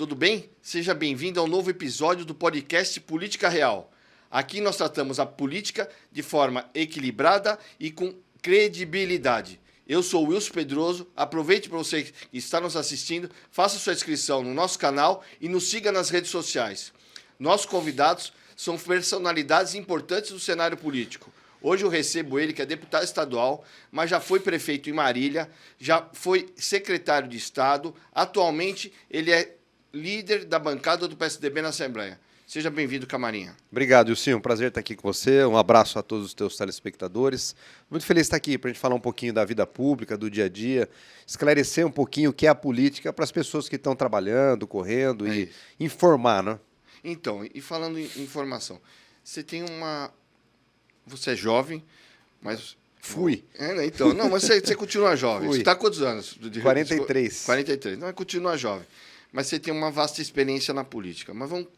tudo bem? Seja bem-vindo ao novo episódio do podcast Política Real. Aqui nós tratamos a política de forma equilibrada e com credibilidade. Eu sou o Wilson Pedroso, aproveite para você que está nos assistindo, faça sua inscrição no nosso canal e nos siga nas redes sociais. Nossos convidados são personalidades importantes do cenário político. Hoje eu recebo ele, que é deputado estadual, mas já foi prefeito em Marília, já foi secretário de Estado, atualmente ele é líder da bancada do PSDB na Assembleia. Seja bem-vindo, Camarinha. Obrigado, Wilson. Um prazer estar aqui com você. Um abraço a todos os teus telespectadores. Muito feliz de estar aqui para a gente falar um pouquinho da vida pública, do dia a dia, esclarecer um pouquinho o que é a política para as pessoas que estão trabalhando, correndo e informar, né? Então, e falando em informação, você tem uma... Você é jovem, mas... Fui. Então, não, mas você continua jovem. Fui. Você está há quantos anos? 43. 43. Não, continua jovem. Mas você tem uma vasta experiência na política. Mas vamos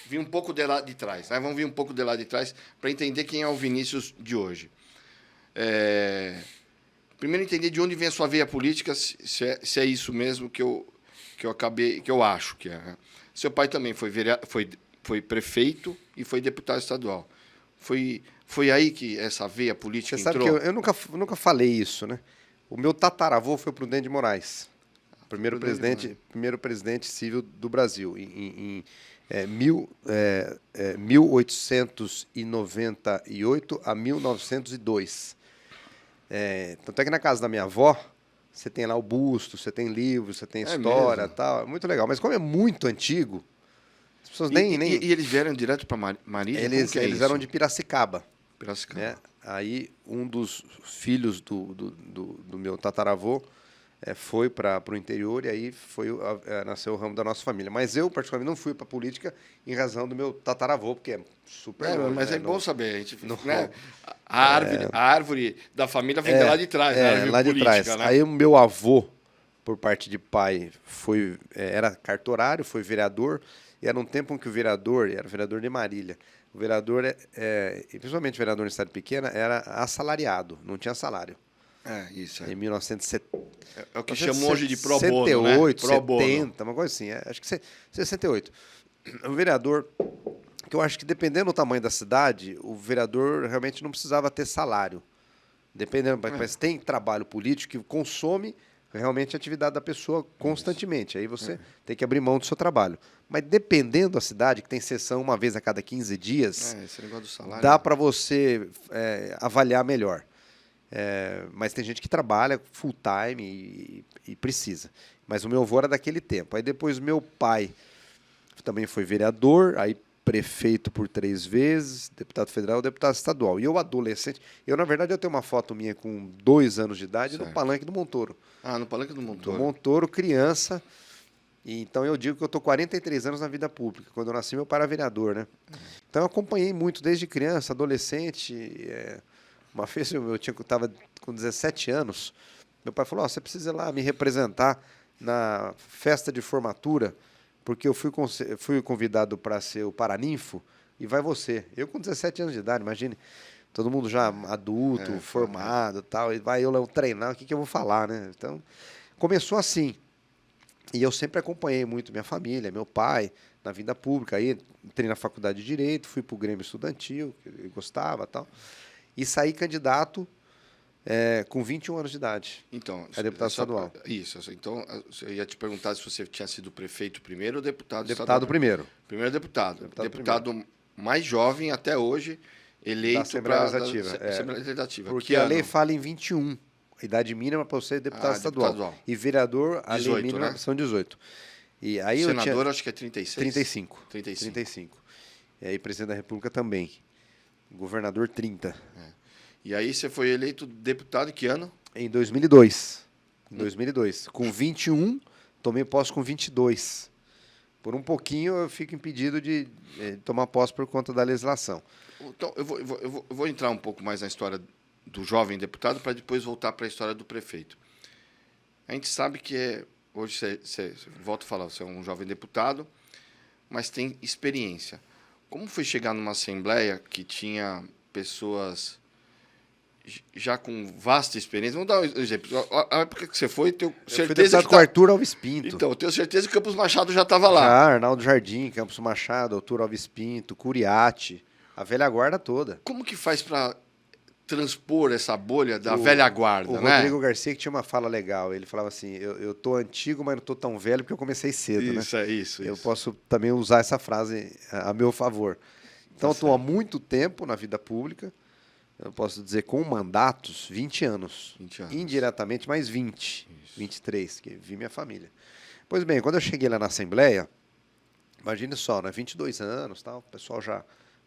vir um pouco de lá de trás. Né? Vamos vir um pouco de lá de trás para entender quem é o Vinícius de hoje. Primeiro, entender de onde vem a sua veia política, se é isso mesmo que eu acho que é. Né? Seu pai também foi prefeito e foi deputado estadual. Foi aí que essa veia política Você entrou? sabe que eu nunca falei isso, né? O meu tataravô foi Prudente de Moraes, primeiro presidente civil do Brasil, em 1898 a 1902. Tanto é que na casa da minha avó, você tem lá o busto, você tem livro, você tem história e tal. É muito legal. Mas como é muito antigo, as pessoas nem... E eles vieram direto para Marília? Eles eram de Piracicaba. Piracicaba. Né? Aí um dos filhos do meu tataravô foi para o interior e aí nasceu o ramo da nossa família. Mas eu, particularmente, não fui para a política em razão do meu tataravô, porque é super longe, mas né? é bom saber. A, gente, né? A árvore da família vem de lá de trás. Lá de trás. Né? Aí o meu avô, por parte de pai, era cartorário, foi vereador, e era um tempo em que o vereador, era vereador de Marília, o vereador, principalmente o vereador em cidade pequena, era assalariado, não tinha salário. Isso. Em 1970. É o que chamam hoje de pro bono, 68, né? 70, uma coisa assim. Acho que 68. O vereador, que eu acho que dependendo do tamanho da cidade, o vereador realmente não precisava ter salário. Dependendo, mas tem trabalho político que consome realmente a atividade da pessoa constantemente. Aí você tem que abrir mão do seu trabalho. Mas dependendo da cidade, que tem sessão uma vez a cada 15 dias, esse negócio do salário, dá para você avaliar melhor. Mas tem gente que trabalha full time e precisa. Mas o meu avô era daquele tempo. Aí depois meu pai também foi vereador, aí prefeito por 3 vezes, deputado federal, deputado estadual. E eu adolescente, na verdade eu tenho uma foto minha com 2 anos de idade no Palanque do Montoro. No Palanque do Montoro. Do Montoro, criança. E então eu digo que eu estou 43 anos na vida pública. Quando eu nasci, meu pai era vereador, né? Então eu acompanhei muito desde criança, adolescente. Uma vez eu estava com 17 anos, meu pai falou, você precisa ir lá me representar na festa de formatura, porque eu fui convidado para ser o paraninfo, e vai você. Eu com 17 anos de idade, imagine, todo mundo já adulto, formado e tal, e vai eu treinar, o que eu vou falar, né? Então, começou assim. E eu sempre acompanhei muito minha família, meu pai, na vida pública. Aí entrei na faculdade de Direito, fui para o Grêmio Estudantil, que eu gostava e tal. E saí candidato com 21 anos de idade. Então, é deputado estadual. Isso. Então, eu ia te perguntar se você tinha sido prefeito primeiro ou deputado estadual. Deputado primeiro. Primeiro deputado. Deputado mais jovem até hoje, eleito para a Assembleia Legislativa. Porque a lei fala em 21. A idade mínima para você ser deputado estadual. E vereador, a 18, lei mínima são 18. E aí senador, acho que é 36. 35. E aí presidente da República também. Governador 30. E aí você foi eleito deputado em que ano? Em 2002. Com 21, tomei posse com 22. Por um pouquinho eu fico impedido de tomar posse por conta da legislação. Então, eu vou entrar um pouco mais na história do jovem deputado para depois voltar para a história do prefeito. A gente sabe que hoje volto a falar, você é um jovem deputado, mas tem experiência. Como foi chegar numa assembleia que tinha pessoas já com vasta experiência. Vamos dar um exemplo. A época que você foi, tenho Eu fui certeza deputado com Arthur Alves Pinto. Então, eu tenho certeza que o Campos Machado já estava lá. Já, Arnaldo Jardim, Campos Machado, Arthur Alves Pinto, Curiati, a velha guarda toda. Como que faz para transpor essa bolha da velha guarda, O né? Rodrigo Garcia que tinha uma fala legal. Ele falava assim, eu tô antigo, mas não tô tão velho porque eu comecei cedo, né? Isso. Eu posso também usar essa frase a meu favor. Então, eu estou há muito tempo na vida pública. Eu posso dizer com mandatos, 20 anos. 20 anos. Indiretamente, mais 20. Isso. 23, que vi minha família. Pois bem, quando eu cheguei lá na Assembleia, imagine só, né? 22 anos, tal,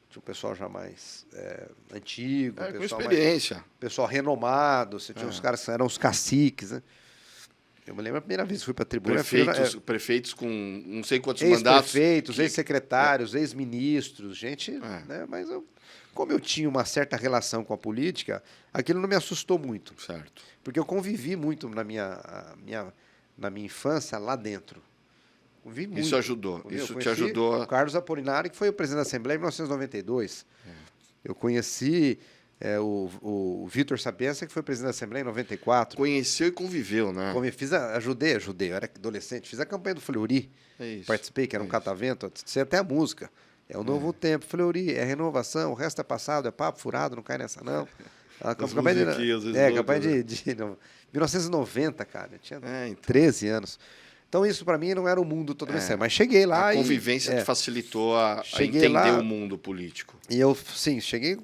tinha um pessoal já mais antigo. Com pessoal experiência. pessoal renomado, você tinha os caras que eram os caciques, né? Eu me lembro a primeira vez que fui para a tribuna. Prefeitos com não sei quantos mandatos. Ex-prefeitos, ex-secretários, ex-ministros, gente. Né? Mas como eu tinha uma certa relação com a política, aquilo não me assustou muito. Certo. Porque eu convivi muito na minha infância lá dentro. Convivi muito. Isso ajudou. Isso te ajudou. O Carlos Apolinari, que foi o presidente da Assembleia em 1992. Eu conheci o Vitor Sapienza, que foi presidente da Assembleia em 94. Conheceu e conviveu, né? Ajudei, eu era adolescente, fiz a campanha do Fleury, participei, que era um catavento, sei até a música. É o novo tempo, Fleury, é renovação, o resto é passado, é papo furado, não cai nessa não. A campanha de 1990, cara, eu tinha 13 anos. Então isso para mim não era um mundo totalmente sério, mas cheguei lá a convivência te facilitou a entender o mundo político. E eu, sim, cheguei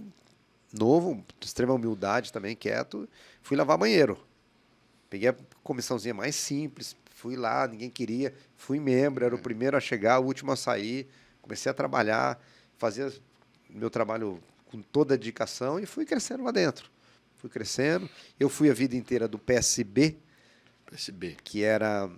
novo, extrema humildade também, quieto, fui lavar banheiro. Peguei a comissãozinha mais simples, fui lá, ninguém queria, fui membro, era o primeiro a chegar, o último a sair, comecei a trabalhar, fazia meu trabalho com toda a dedicação e fui crescendo lá dentro. Fui crescendo, eu fui a vida inteira do PSB, que era...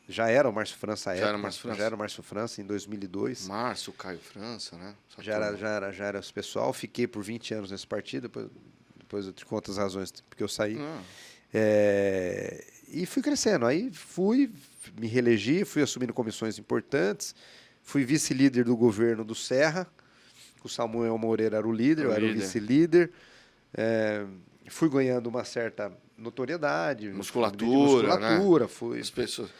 já era o Márcio França à época. Já era o Márcio França em 2002. Márcio, Caio França, né? Já era esse pessoal. Fiquei por 20 anos nesse partido, depois eu te conto as razões porque eu saí. E fui crescendo. Aí me reelegi, fui assumindo comissões importantes, fui vice-líder do governo do Serra, o Samuel Moreira era o líder, eu era o vice-líder. Fui ganhando uma certa notoriedade. Musculatura, né? Fui... As pessoas...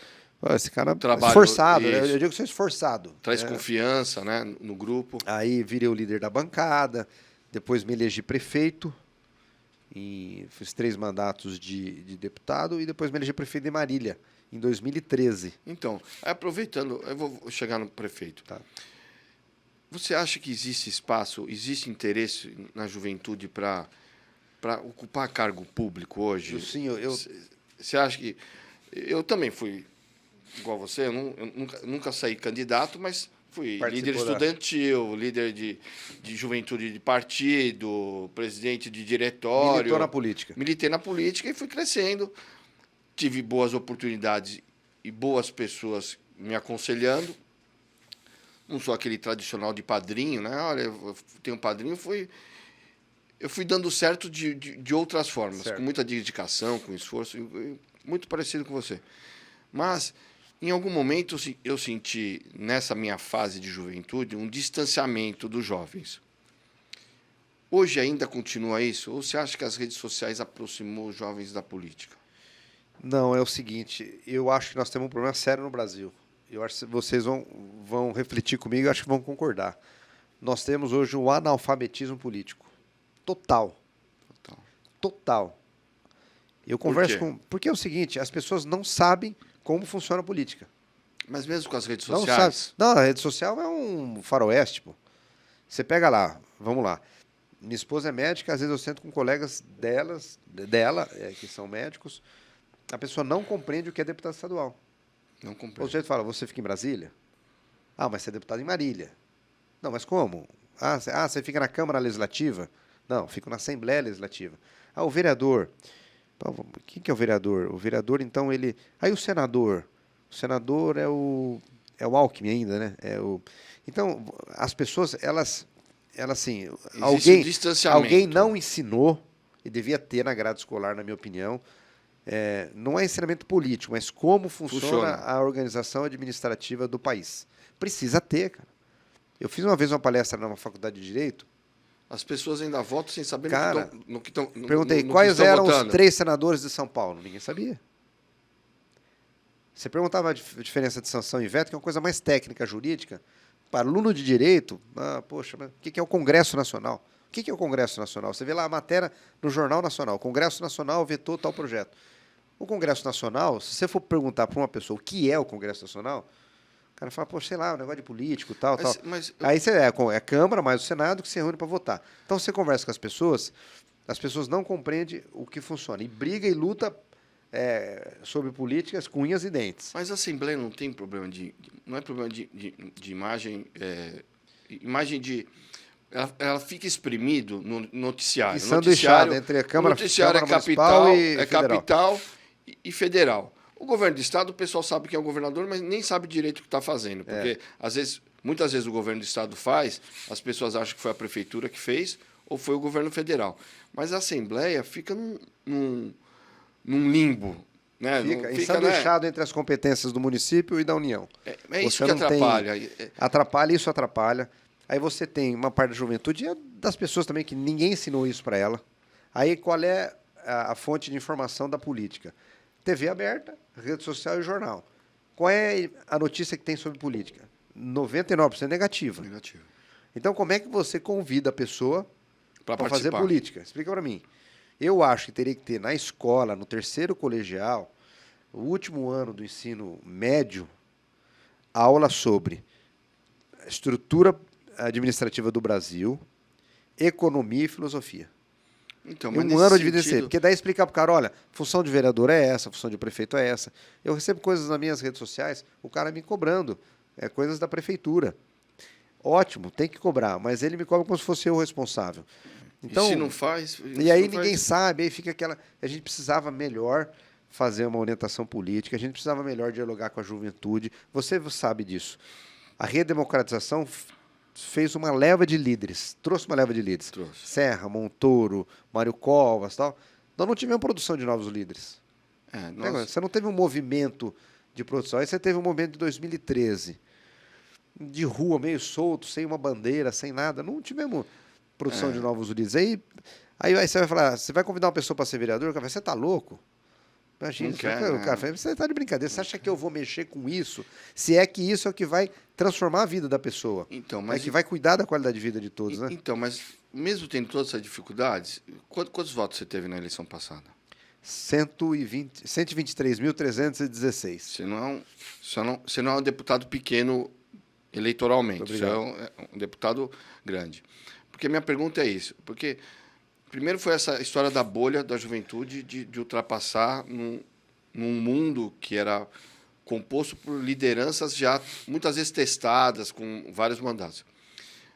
Esse cara esforçado, né? Eu digo que sou esforçado. Traz confiança, né, no grupo. Aí virei o líder da bancada, depois me elegi prefeito, e fiz 3 mandatos de deputado, e depois me elegi prefeito de Marília, em 2013. Então, aproveitando, eu vou chegar no prefeito. Tá. Você acha que existe espaço, existe interesse na juventude para ocupar cargo público hoje? Sim, Você acha que... Eu também fui igual você, eu nunca saí candidato, mas fui líder estudantil, líder de juventude de partido, presidente de diretório. Militou na política. Militei na política e fui crescendo. Tive boas oportunidades e boas pessoas me aconselhando. Não sou aquele tradicional de padrinho, né? Olha, eu tenho um padrinho, eu fui dando certo de outras formas, com muita dedicação, com esforço, muito parecido com você. Mas, em algum momento, eu senti, nessa minha fase de juventude, um distanciamento dos jovens. Hoje ainda continua isso? Ou você acha que as redes sociais aproximou os jovens da política? Não, é o seguinte, eu acho que nós temos um problema sério no Brasil. Eu acho que vocês vão refletir comigo e acho que vão concordar. Nós temos hoje um analfabetismo político. Total. Eu converso porque é o seguinte, as pessoas não sabem como funciona a política. Mas mesmo com as redes sociais? Não, a rede social é um faroeste, pô. Você pega lá, vamos lá. Minha esposa é médica, às vezes eu sento com colegas dela, que são médicos. A pessoa não compreende o que é deputado estadual. Não compreende. O sujeito fala, você fica em Brasília? Ah, mas você é deputado em Marília. Não, mas como? Você fica na Câmara Legislativa? Não, fico na Assembleia Legislativa. Ah, o vereador. Quem que é o vereador? O vereador, então, ele... Aí o senador. O senador é o Alckmin ainda, né? Então, as pessoas, elas assim... Alguém não ensinou, e devia ter na grade escolar, na minha opinião, não é ensinamento político, mas como funciona a organização administrativa do país. Precisa ter, cara. Eu fiz uma vez uma palestra numa faculdade de Direito, As pessoas ainda votam sem saber Cara, no que estão perguntei, no quais que estão eram votando. os 3 senadores de São Paulo? Ninguém sabia. Você perguntava a diferença de sanção e veto, que é uma coisa mais técnica, jurídica. Para aluno de direito, poxa, mas o que é o Congresso Nacional? O que é o Congresso Nacional? Você vê lá a matéria no Jornal Nacional. O Congresso Nacional vetou tal projeto. O Congresso Nacional, se você for perguntar para uma pessoa o que é o Congresso Nacional, o cara fala, pô, sei lá, um negócio de político, tal. Aí você é a Câmara mais o Senado que se reúne para votar. Então você conversa com as pessoas não compreendem o que funciona. E briga e luta sobre políticas com unhas e dentes. Mas a Assembleia não tem problema não é problema de imagem, imagem de... Ela fica exprimido no noticiário. E sanduichada entre a Câmara, o noticiário Câmara é capital e federal. O governo do estado, o pessoal sabe quem é o governador, mas nem sabe direito o que está fazendo. Porque, muitas vezes o governo do estado faz, as pessoas acham que foi a prefeitura que fez ou foi o governo federal. Mas a Assembleia fica num limbo. Né? Fica ensanduichado, né, entre as competências do município e da União. É isso que atrapalha. Isso atrapalha. Aí você tem uma parte da juventude e das pessoas também que ninguém ensinou isso para ela. Aí qual é a fonte de informação da política? TV aberta, rede social e jornal. Qual é a notícia que tem sobre política? 99% negativa. Então como é que você convida a pessoa para fazer política? Explica para mim. Eu acho que teria que ter na escola, no 3º colegial, o último ano do ensino médio, aula sobre estrutura administrativa do Brasil, economia e filosofia. Então, mas ano de vida sentido... Porque daí explicar para o cara, olha, função de vereador é essa, função de prefeito é essa. Eu recebo coisas nas minhas redes sociais, o cara me cobrando, coisas da prefeitura. Ótimo, tem que cobrar, mas ele me cobra como se fosse eu o responsável. Então, e se não faz... E aí ninguém sabe, aí fica aquela... A gente precisava melhor fazer uma orientação política, a gente precisava melhor dialogar com a juventude. Você sabe disso. A redemocratização fez uma leva de líderes, trouxe uma leva de líderes. Serra, Montoro, Mário Covas, tal. Nós não tivemos produção de novos líderes. Você não teve um movimento de produção. Aí você teve um momento de 2013, de rua, meio solto, sem uma bandeira, sem nada. Não tivemos produção de novos líderes. Aí você vai falar, você vai convidar uma pessoa para ser vereador? Você está louco? Imagina, você está de brincadeira. Você acha que eu vou mexer com isso? Se é que isso é o que vai transformar a vida da pessoa. Então, que vai cuidar da qualidade de vida de todos, né? Então, mas mesmo tendo todas essas dificuldades, quantos votos você teve na eleição passada? 123.316. Você não é um deputado pequeno eleitoralmente. Você é um deputado grande. Porque a minha pergunta é isso. Porque... Primeiro foi essa história da bolha da juventude de ultrapassar num mundo que era composto por lideranças já muitas vezes testadas, com vários mandatos.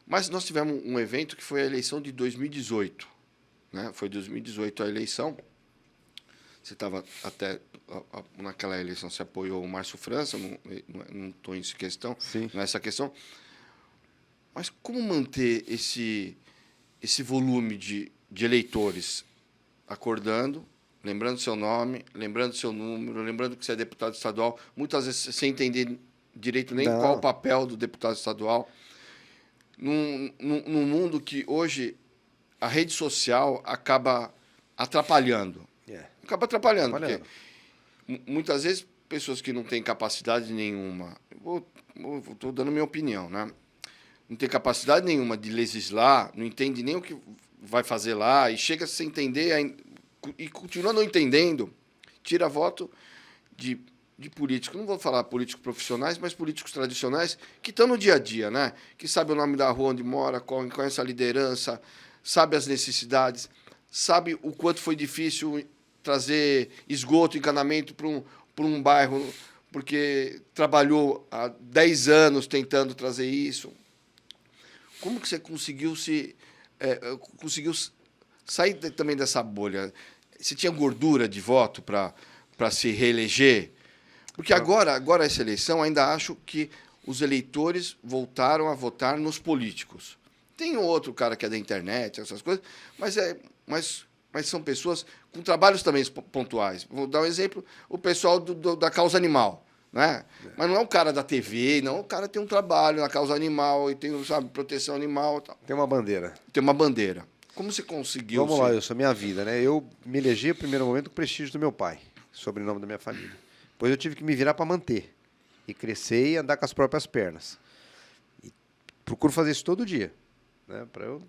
Mas nós tivemos um evento que foi a eleição de 2018. Né? Foi 2018 a eleição. Você estava até... Naquela eleição você apoiou o Márcio França, não estou em questão, nessa questão. Mas como manter esse volume de eleitores acordando, lembrando seu nome, lembrando seu número, lembrando que você é deputado estadual, muitas vezes sem entender direito nem qual o papel do deputado estadual, num mundo que hoje a rede social acaba atrapalhando. Acaba atrapalhando, porque muitas vezes pessoas que não têm capacidade nenhuma, estou dando minha opinião, né? Não tem capacidade nenhuma de legislar, não entende nem o que vai fazer lá, e chega sem entender, e continua não entendendo, tira voto de políticos. Não vou falar políticos profissionais, mas políticos tradicionais que estão no dia a dia, né? Que sabe o nome da rua onde mora, conhece a liderança, sabe as necessidades, sabe o quanto foi difícil trazer esgoto, encanamento para um bairro, porque trabalhou há 10 anos tentando trazer isso. Como que você conseguiu sair também dessa bolha? Você tinha gordura de voto para se reeleger? Porque agora essa eleição, ainda acho que os eleitores voltaram a votar nos políticos. Tem outro cara que é da internet, essas coisas, mas são pessoas com trabalhos também pontuais. Vou dar um exemplo, o pessoal da causa animal. né? Mas não é um cara da TV, não. O cara tem um trabalho na causa animal e tem, sabe, proteção animal e tal. Tem uma bandeira. Tem uma bandeira. Como você conseguiu... Vamos lá, Wilson, minha vida, né? Eu me elegi no primeiro momento com o prestígio do meu pai, sobrenome da minha família. Depois eu tive que me virar para manter. E crescer e andar com as próprias pernas. E procuro fazer isso todo dia, né? Para eu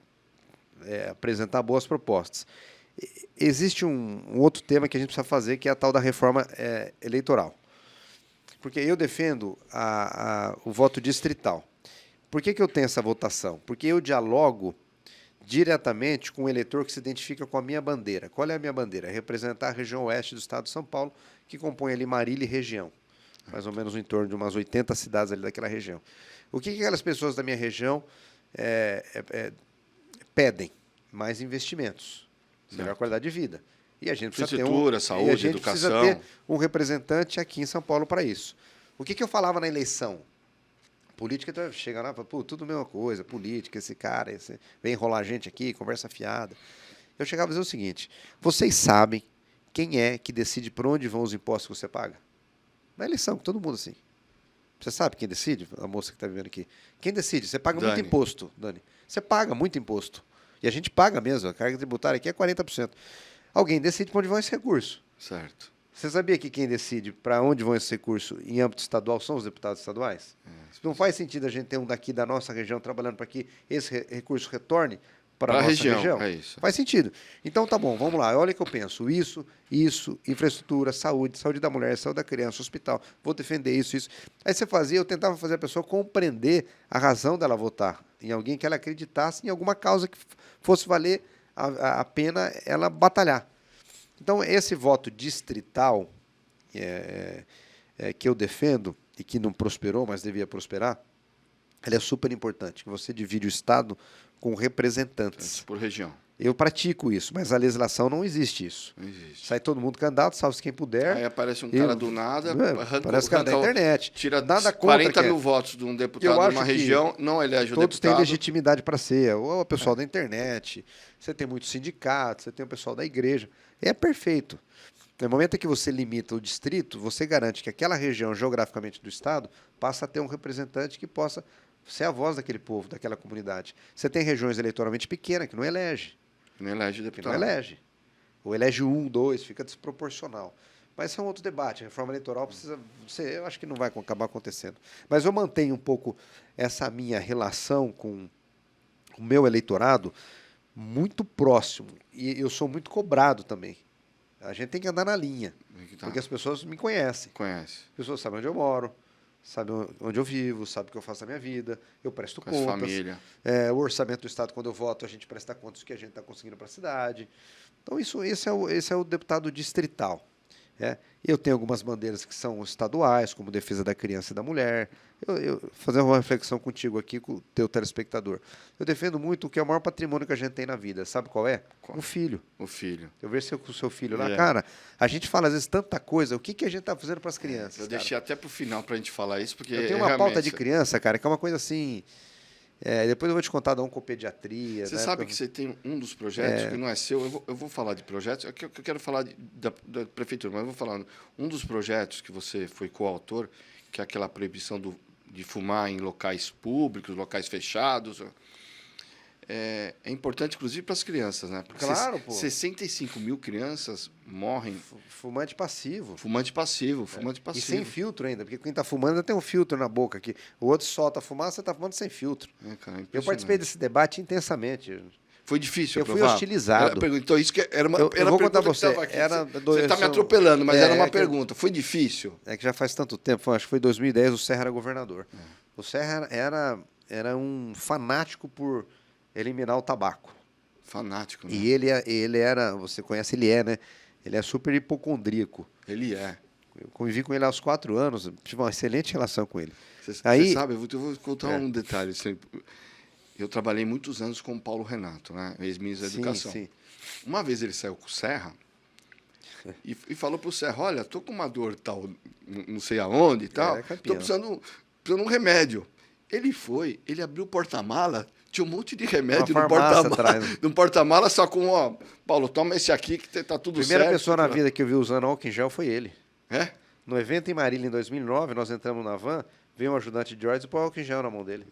apresentar boas propostas. Existe um outro tema que a gente precisa fazer, que é a tal da reforma eleitoral. Porque eu defendo o voto distrital. Por que eu tenho essa votação? Porque eu dialogo diretamente com o eleitor que se identifica com a minha bandeira. Qual é a minha bandeira? É representar a região oeste do estado de São Paulo, que compõe ali Marília e região. Mais ou menos em torno de umas 80 cidades ali daquela região. O que aquelas pessoas da minha região pedem? Mais investimentos, melhor qualidade de vida. E a gente precisa ter saúde, e a gente educação. precisa ter um representante aqui em São Paulo para isso. O que eu falava na eleição? Política chega lá e fala, pô, tudo a mesma coisa, política, esse cara, vem enrolar a gente aqui, conversa fiada. Eu chegava a dizer o seguinte: vocês sabem quem é que decide por onde vão os impostos que você paga? Na eleição, todo mundo assim. Você sabe quem decide? A moça que está vivendo aqui. Quem decide? Você paga muito imposto, Dani. Você paga muito imposto. E a gente paga mesmo. A carga tributária aqui é 40%. Alguém decide para onde vão esse recurso. Certo. Você sabia que quem decide para onde vão esse recurso em âmbito estadual são os deputados estaduais? Não faz sentido a gente ter um daqui da nossa região trabalhando para que esse recurso retorne para a nossa região. É isso. Faz sentido. Então tá bom, vamos lá. Olha o que eu penso. Isso, infraestrutura, saúde da mulher, saúde da criança, hospital. Vou defender isso. Aí eu tentava fazer a pessoa compreender a razão dela votar em alguém que ela acreditasse em alguma causa que fosse valer a pena ela batalhar. Então, esse voto distrital que eu defendo, e que não prosperou, mas devia prosperar, ele é super importante, que você divide o Estado com representantes. Por região. Eu pratico isso, mas a legislação não existe isso. Não existe. Sai todo mundo candidato, salve quem puder. Aí aparece um cara do nada, parece cara da internet. Tira nada 40 mil votos de um deputado de uma região, não elege o deputado. Todos têm legitimidade para ser. Ou o pessoal da internet, você tem muitos sindicatos, você tem o pessoal da igreja. É perfeito. No momento em que você limita o distrito, você garante que aquela região geograficamente do Estado passa a ter um representante que possa ser a voz daquele povo, daquela comunidade. Você tem regiões eleitoralmente pequenas que não elege. Não elege deputado. Não elege. Ou elege 1, 2, fica desproporcional. Mas isso é um outro debate. A reforma eleitoral precisa... Eu acho que não vai acabar acontecendo. Mas eu mantenho um pouco essa minha relação com o meu eleitorado muito próximo. E eu sou muito cobrado também. A gente tem que andar na linha. Porque as pessoas me conhecem. Conhece. As pessoas sabem onde eu moro, sabem onde eu vivo, sabem o que eu faço na minha vida. Eu presto contas. Família. O orçamento do Estado, quando eu voto, a gente presta contas do que a gente está conseguindo para a cidade. Então, esse é o deputado distrital. Eu tenho algumas bandeiras que são estaduais, como defesa da criança e da mulher. Fazer uma reflexão contigo aqui, com o teu telespectador. Eu defendo muito o que é o maior patrimônio que a gente tem na vida. Sabe qual é? Qual? Um filho. O filho. Eu vejo o seu filho lá. Cara, a gente fala às vezes tanta coisa. O que a gente está fazendo para as crianças? Eu deixei até para o final para a gente falar isso, porque eu tenho uma pauta de criança, cara, que é uma coisa assim... depois eu vou te contar da oncopediatria. Você sabe que você tem um dos projetos, que não é seu, eu vou falar de projetos, eu quero falar da prefeitura, mas eu vou falar um dos projetos que você foi coautor, que é aquela proibição de fumar em locais públicos, locais fechados. É importante, inclusive, para as crianças, né? Porque claro, pô. 65 mil crianças morrem... Fumante passivo. Fumante passivo. E sem filtro ainda, porque quem está fumando ainda tem um filtro na boca aqui. O outro solta a fumaça, você está fumando sem filtro. Cara, eu participei desse debate intensamente. Foi difícil eu fui hostilizado. Então, isso que era uma eu vou contar você. Você está me atropelando, mas era uma pergunta. Foi difícil? É que já faz tanto tempo, acho que foi em 2010, o Serra era governador. O Serra era um fanático por eliminar o tabaco. Fanático, né? E ele era, você conhece, né? Ele é super hipocondríaco. Ele é. Eu convivi com ele aos 4 anos, tive uma excelente relação com ele. Você sabe, eu vou contar um detalhe. Eu trabalhei muitos anos com o Paulo Renato, né? Ex-ministro da Educação. Sim. Uma vez ele saiu com o Serra e falou para o Serra, olha, tô com uma dor tal, não sei aonde e tal, tô precisando de um remédio. Ele abriu o porta-mala, tinha um monte de remédio no porta-mala, só com, Paulo, toma esse aqui que tá tudo certo. A primeira pessoa na vida que eu vi usando álcool em gel foi ele. No evento em Marília, em 2009, nós entramos na van, veio um ajudante de George e pôs álcool em gel na mão dele.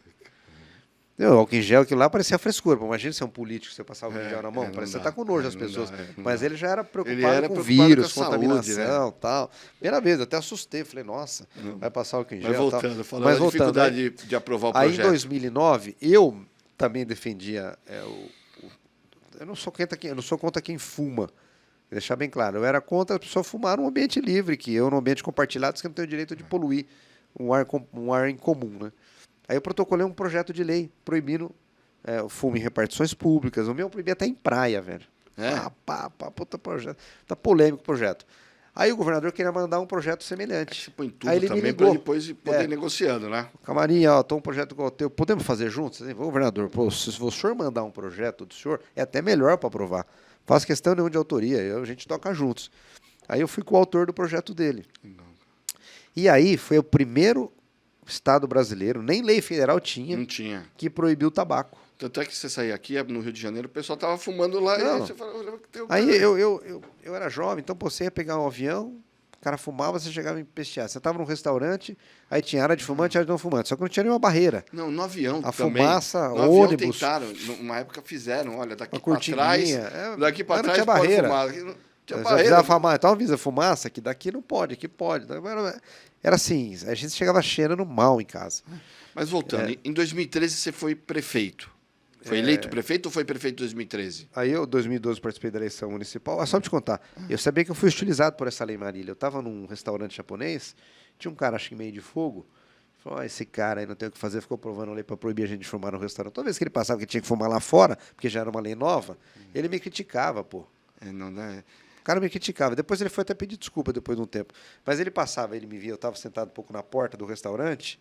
O álcool em gel, aquilo lá parecia frescura. Pô, imagina ser um político, você passar álcool em gel na mão. Parece que você tá com nojo das pessoas. Mas ele já era preocupado com vírus, contaminação e tal. Primeira vez, eu até assustei. Falei, nossa, vai passar álcool em gel. Mas voltando, falando da dificuldade de aprovar o projeto. Aí, em 2009, eu também defendia... eu não sou contra quem fuma. Vou deixar bem claro. Eu era contra a pessoa fumar num ambiente livre, que eu, num ambiente compartilhado, que não tenho o direito de poluir um ar em comum, né? Aí eu protocolei um projeto de lei proibindo o fumo em repartições públicas. O meu proibia até em praia, velho. Puta projeto. Tá polêmico o projeto. Aí o governador queria mandar um projeto semelhante. Você põe tudo aí ele também para depois poder ir negociando, né? Camarinha, tô um projeto igual o teu. Podemos fazer juntos? Governador, se o senhor mandar um projeto do senhor, é até melhor para aprovar. Faço questão nenhuma de autoria, a gente toca juntos. Aí eu fui com o autor do projeto dele. E aí foi o primeiro Estado brasileiro, nem lei federal tinha, não tinha, que proibiu o tabaco. Tanto é que você saía aqui, no Rio de Janeiro, o pessoal tava fumando lá e você falava... Aí eu era jovem, então você ia pegar um avião, o cara fumava, você chegava em pestear. Você estava num restaurante, aí tinha área de fumante e área de não fumante, só que não tinha nenhuma barreira. Não, no avião a também. Fumaça, no ônibus. Avião tentaram, numa época fizeram, olha, daqui para trás, daqui para trás pode barreira. Fumar. Tinha barreira. Fumar, então avisa fumaça, que daqui não pode, aqui pode. Era assim, a gente chegava cheirando mal em casa. Mas voltando, em 2013 você foi prefeito. Foi eleito prefeito ou foi prefeito em 2013? Aí eu, em 2012, participei da eleição municipal. Só pra te contar, eu sabia que eu fui hostilizado por essa lei Marília. Eu estava num restaurante japonês, tinha um cara, acho que meio de fogo, falou, esse cara aí não tem o que fazer, ficou provando a lei para proibir a gente de fumar no restaurante. Toda vez que ele passava que tinha que fumar lá fora, porque já era uma lei nova, ele me criticava, pô. O cara me criticava. Depois ele foi até pedir desculpa depois de um tempo. Mas ele passava, ele me via, eu estava sentado um pouco na porta do restaurante.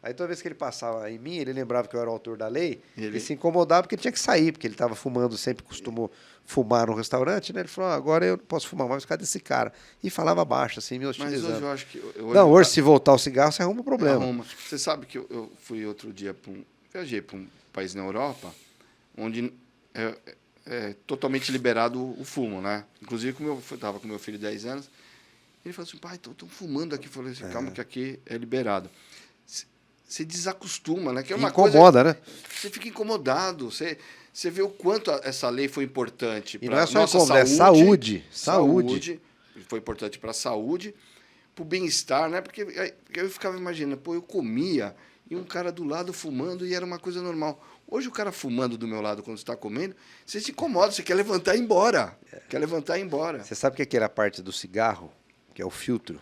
Aí toda vez que ele passava em mim, ele lembrava que eu era o autor da lei, e se incomodava porque ele tinha que sair, porque ele estava fumando, sempre costumou fumar no restaurante, né? Ele falou, agora eu não posso fumar mais por causa desse cara. E falava baixo, assim, me hostilizando. Mas hoje eu acho que... hoje se voltar o cigarro, você arruma um problema. Você sabe que eu fui outro dia, viajei para um país na Europa, onde é totalmente liberado o fumo, né? Inclusive, eu estava com meu filho de 10 anos, ele falou assim, pai, estão fumando aqui. Eu falei assim, calma que aqui é liberado. Você desacostuma, né? Que é uma incomoda, coisa, né? Você fica incomodado. Você vê o quanto essa lei foi importante para a nossa saúde. É saúde. Foi importante para a saúde, para o bem-estar, né? Porque eu ficava imaginando, eu comia e um cara do lado fumando e era uma coisa normal. Hoje o cara fumando do meu lado quando você está comendo, você se incomoda, você quer levantar e ir embora. Você sabe que aquela parte do cigarro, que é o filtro,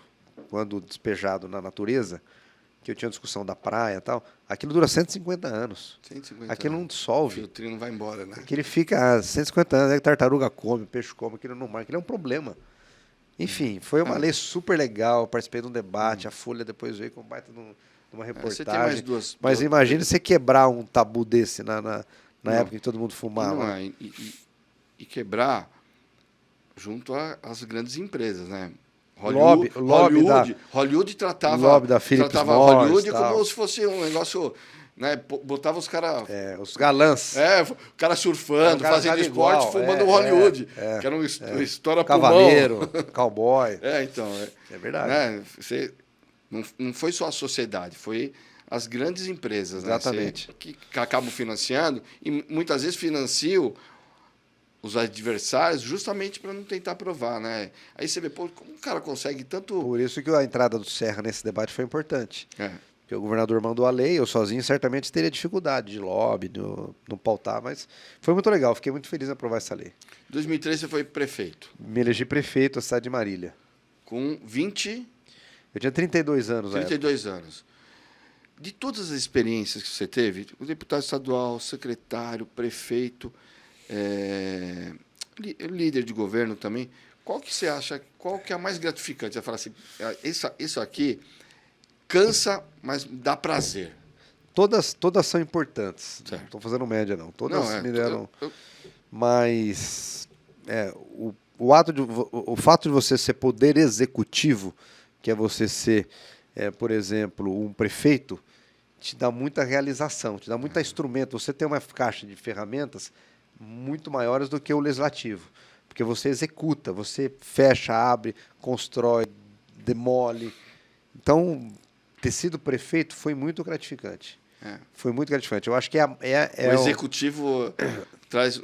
quando despejado na natureza, que eu tinha discussão da praia e tal, aquilo dura 150 anos. 150 aquilo não dissolve. O filtrinho não vai embora, né? Aquilo fica 150 anos, a tartaruga come, o peixe come, aquilo no mar, aquilo é um problema. Enfim, foi uma lei super legal, participei de um debate, a Folha depois veio com baita de uma reportagem. Você tem mais mas imagine você quebrar um tabu desse na época que todo mundo fumava. E quebrar junto às grandes empresas, né? Hollywood tratava Hollywood como se fosse um negócio, né? Botava os caras... os galãs. O cara surfando, fazendo esporte, fumando Hollywood. Que era um estoura cavaleiro, cowboy. Então... É verdade. Né? Não foi só a sociedade, foi as grandes empresas, exatamente, né? Que acabam financiando e muitas vezes financiam os adversários justamente para não tentar provar, né? Aí você vê, como o cara consegue tanto... Por isso que a entrada do Serra nesse debate foi importante. Porque o governador mandou a lei, eu sozinho certamente teria dificuldade de lobby, de não pautar, mas foi muito legal, fiquei muito feliz em aprovar essa lei. Em 2013 você foi prefeito. Me elegi prefeito da cidade de Marília. Com 20... Eu tinha 32 anos. 32 anos. De todas as experiências que você teve, o deputado estadual, secretário, prefeito... líder de governo também, qual que você acha, qual que é a mais gratificante? Você fala assim, isso aqui cansa, mas dá prazer. Todas são importantes. Certo. Não estou fazendo média, não. Todas me deram... Mas o fato de você ser poder executivo, que é você ser, por exemplo, um prefeito, te dá muita realização, te dá muito instrumento. Você tem uma caixa de ferramentas muito maiores do que o legislativo, porque você executa, você fecha, abre, constrói, demole. Então, ter sido prefeito foi muito gratificante. Foi muito gratificante. Eu acho que o executivo traz...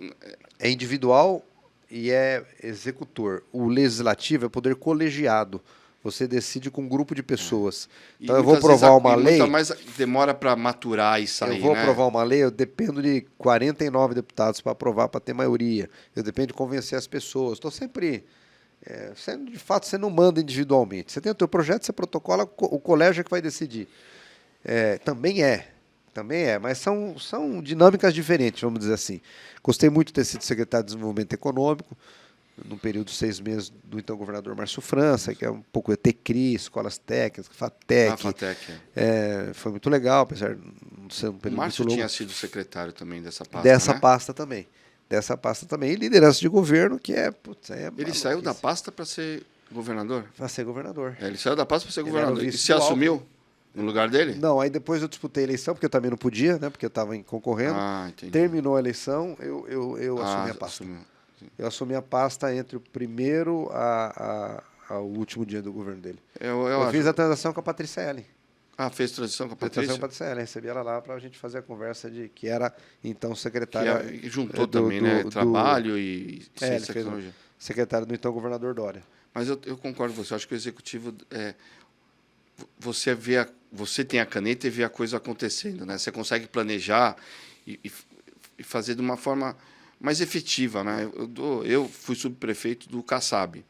É individual e é executor. O legislativo é poder colegiado. Você decide com um grupo de pessoas. Então, eu vou aprovar uma lei... Muita mais demora para maturar e sair, Eu vou aprovar uma lei, eu dependo de 49 deputados para aprovar, para ter maioria. Eu dependo de convencer as pessoas. Estou sempre... de fato, você não manda individualmente. Você tem o teu projeto, você protocola, o colégio é que vai decidir. Também é, mas são dinâmicas diferentes, vamos dizer assim. Gostei muito de ter sido secretário de Desenvolvimento Econômico, no período de 6 meses do então governador Márcio França, que é um pouco ETECRI, escolas técnicas, FATEC. Foi muito legal, apesar de não ser um período muito longo. O Márcio tinha sido secretário também dessa pasta, Dessa pasta também. E liderança de governo, que ele saiu da pasta para ser governador? Para ser governador. Ele saiu da pasta para ser governador. E se assumiu no lugar dele? Não, aí depois eu disputei a eleição, porque eu também não podia, né? Porque eu estava concorrendo. Entendi. Terminou a eleição, eu assumi a pasta. Eu assumi a pasta entre o primeiro ao último dia do governo dele. Eu fiz a transação com a Patrícia Ellen. Fez transição com a Patrícia? Recebi ela lá para a gente fazer a conversa que era, então, secretária... Que juntou também, né? Trabalho e ciência e tecnologia. Secretário do então governador Dória. Mas eu concordo com você. Eu acho que o executivo... Você tem a caneta e vê a coisa acontecendo, né? Você consegue planejar e fazer de uma forma mais efetiva, né? Eu fui subprefeito do Kassab.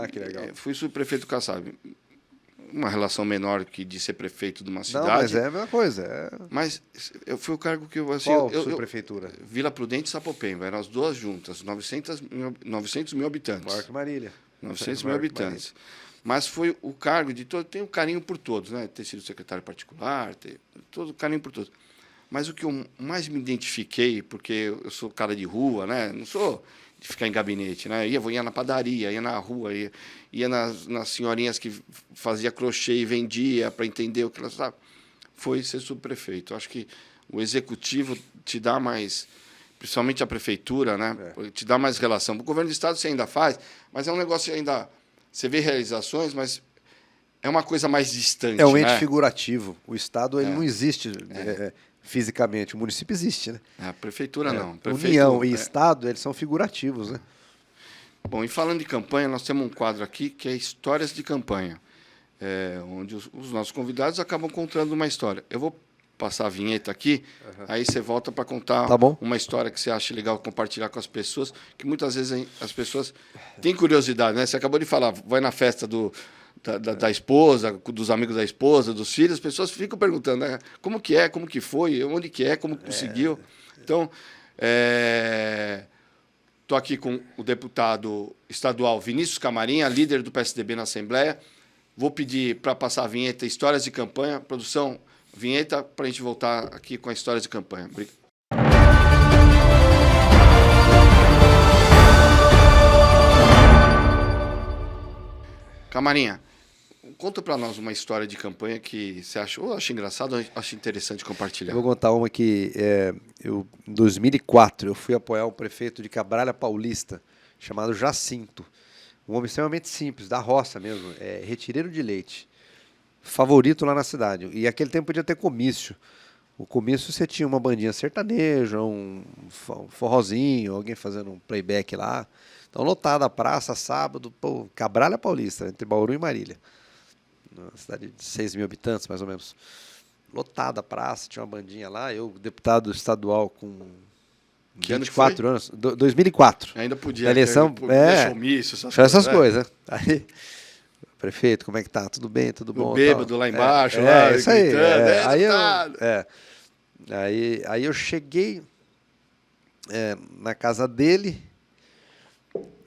Que legal. Fui subprefeito do Kassab. Uma relação menor que de ser prefeito de uma cidade. Não, mas é a mesma coisa. Mas eu fui o cargo que eu... Assim, Qual subprefeitura? Vila Prudente e Sapopemba. Eram as duas juntas, 900 mil habitantes. Maior que Marília. 900 mil habitantes. Mas foi o cargo de todo... Tem um carinho por todos, né? Ter sido secretário particular, ter todo o carinho por todos. Mas o que eu mais me identifiquei, porque eu sou cara de rua, né? Não sou de ficar em gabinete, né? Ia na padaria, ia na rua, ia nas senhorinhas que fazia crochê e vendia para entender o que elas estavam. Foi ser subprefeito. Acho que o executivo te dá mais, principalmente a prefeitura, né? Te dá mais relação. O governo do estado você ainda faz, mas é um negócio ainda... Você vê realizações, mas é uma coisa mais distante. É um ente figurativo. O estado ele não existe fisicamente. O município existe, né? A prefeitura não. União e estado, eles são figurativos, né? Bom, e falando de campanha, nós temos um quadro aqui que é Histórias de Campanha, onde os nossos convidados acabam contando uma história. Eu vou passar a vinheta aqui, aí você volta para contar uma história que você acha legal compartilhar com as pessoas, que muitas vezes as pessoas têm curiosidade, né? Você acabou de falar, vai na festa da esposa, dos amigos da esposa, dos filhos, as pessoas ficam perguntando, né? Como que foi, onde que é, como conseguiu. Então, estou aqui com o deputado estadual Vinícius Camarinha, líder do PSDB na Assembleia. Vou pedir para passar a vinheta Histórias de Campanha. Produção, vinheta para a gente voltar aqui com a Histórias de Campanha. Obrigado. Camarinha, conta para nós uma história de campanha que você acha, ou acha engraçado, ou acha interessante compartilhar. Eu vou contar uma que, em 2004, eu fui apoiar um prefeito de Cabralha Paulista, chamado Jacinto. Um homem extremamente simples, da roça mesmo, retireiro de leite. Favorito lá na cidade. E naquele tempo podia ter comício. O comício você tinha uma bandinha sertaneja, um forrozinho, alguém fazendo um playback lá. Então, lotada a praça, sábado, Cabralha Paulista, entre Bauru e Marília. Uma cidade de 6 mil habitantes, mais ou menos. Lotada a praça, tinha uma bandinha lá. Eu, deputado estadual com 24 anos. 2004. Ainda podia. A eleição, showmício, essas coisas. Aí, prefeito, como é que tá? Tudo bem, tudo bom? O bêbado lá embaixo, isso aí. Gritando, aí eu cheguei na casa dele.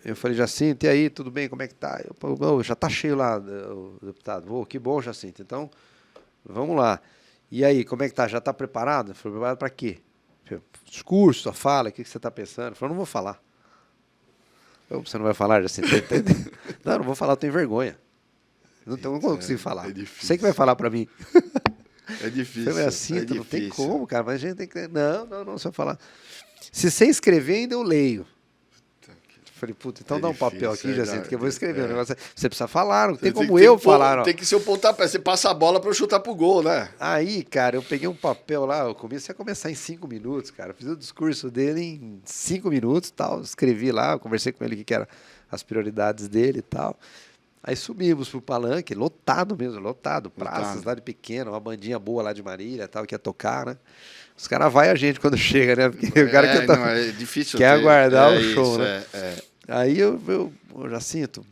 Eu falei, Jacinto, e aí, tudo bem, como é que tá? Já tá cheio lá, o deputado. Que bom, Jacinto. Então, vamos lá. E aí, como é que tá? Já tá preparado? Eu falei, preparado para quê? Discurso, a fala, o que você tá pensando? Eu falei, não vou falar. Você não vai falar, Jacinto? Não vou falar, eu tenho vergonha. Não consigo falar. Você que vai falar para mim. É difícil. Você assim, não tem como, cara. Mas a gente tem que... Não, você vai falar. Se você escrever, ainda eu leio. Falei, puta, então É dá um difícil, papel aqui, Jacinto, que eu vou escrever o é. negócio. Você precisa falar, não tem Você como eu que pôr- falar, não. Tem que ser o pontapé. Você passa a bola pra eu chutar pro gol, né? Aí, cara, eu peguei um papel lá, eu comecei a começar em 5 minutos, cara. Fiz o discurso dele em 5 minutos e tal. Escrevi lá, conversei com ele o que eram as prioridades dele e tal. Aí subimos pro palanque, lotado mesmo, lotado. Praça, Lotado. cidade pequena, uma bandinha boa lá de Marília e tal, que ia tocar, né? Os caras vai a gente quando chega, né? Porque o cara Não, é difícil quer aguardar o isso, show, né? Aí eu já sinto.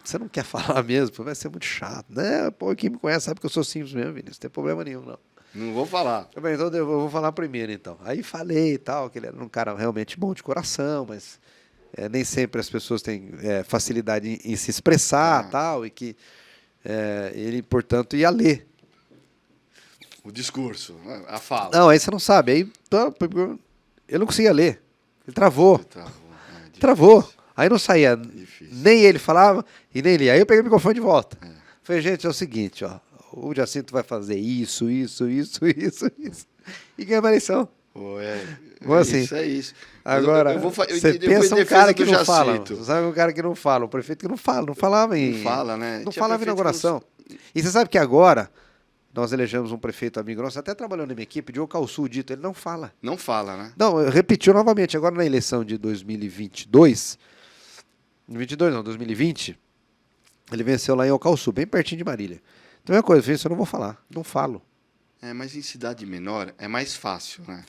Você não quer falar mesmo? Pô, vai ser muito chato. Né? Pô, quem me conhece sabe que eu sou simples mesmo, Vinícius. Não tem problema nenhum, não. Não vou falar. Eu falei, então eu vou falar primeiro, então. Aí falei e tal, que ele era um cara realmente bom de coração, mas nem sempre as pessoas têm facilidade em se expressar tal, e que ele, portanto, ia ler. O discurso, a fala. Não, aí você não sabe. Aí eu não conseguia ler. Ele travou. Travou. Aí não saía. Difícil. Nem ele falava e nem ele. Aí eu peguei o microfone de volta. Falei, gente, é o seguinte, ó. O Jacinto vai fazer isso. E ganha a eleição. Assim. Isso é isso. Agora, você pensa um cara que não fala. Você sabe um cara que não fala, um prefeito que não fala. Não falava em... Não fala, né? Não falava em inauguração. E você sabe que agora nós elegemos um prefeito amigo nosso, até trabalhou na minha equipe, Diogo Calçu, dito, ele não fala. Não fala, né? Não, repetiu novamente. Agora na eleição de 2022... 2020, ele venceu lá em Ocalçu, bem pertinho de Marília. Então é uma coisa, eu não vou falar, não falo. Mas em cidade menor é mais fácil, né?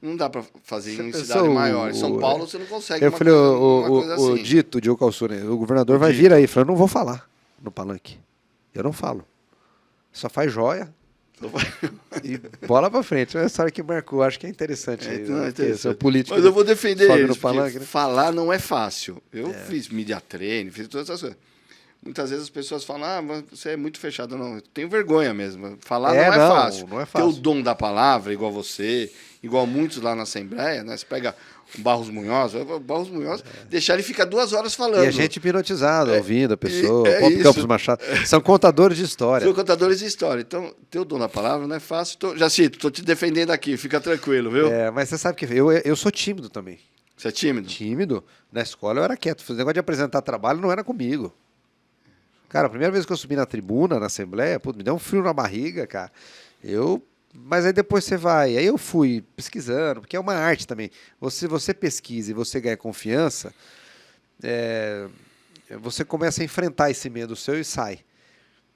Não dá para fazer em Você cidade maior. Em São Paulo você não consegue eu falei, uma coisa assim. O dito de Ocalçu, né? O governador vai vir aí. Falei, eu não vou falar no palanque. Eu não falo. Só faz joia. E bola pra frente. É uma história que marcou. Acho que é interessante. Interessante. Político. Mas eu vou defender eles, palanque, porque né? falar não é fácil. Eu fiz media training, fiz todas essas coisas. Muitas vezes as pessoas falam, mas você é muito fechado. Não, eu tenho vergonha mesmo. Falar não é fácil. Não é fácil. Ter o dom da palavra, igual você, igual muitos lá na Assembleia, né? Você pega o Barros Munhoz, deixar ele ficar 2 horas falando. E a gente hipnotizado, ouvindo a pessoa, é Pop isso. Campos Machado. São contadores de história. São contadores de história. Então, ter o dom da palavra não é fácil. Jacito, estou te defendendo aqui, fica tranquilo, viu? Mas você sabe que eu sou tímido também. Você é tímido? Tímido. Na escola eu era quieto. O negócio de apresentar trabalho não era comigo. Cara, a primeira vez que eu subi na tribuna, na Assembleia, me deu um frio na barriga, cara. Mas aí depois você vai. Aí eu fui pesquisando, porque é uma arte também. Você pesquisa e você ganha confiança, você começa a enfrentar esse medo seu e sai.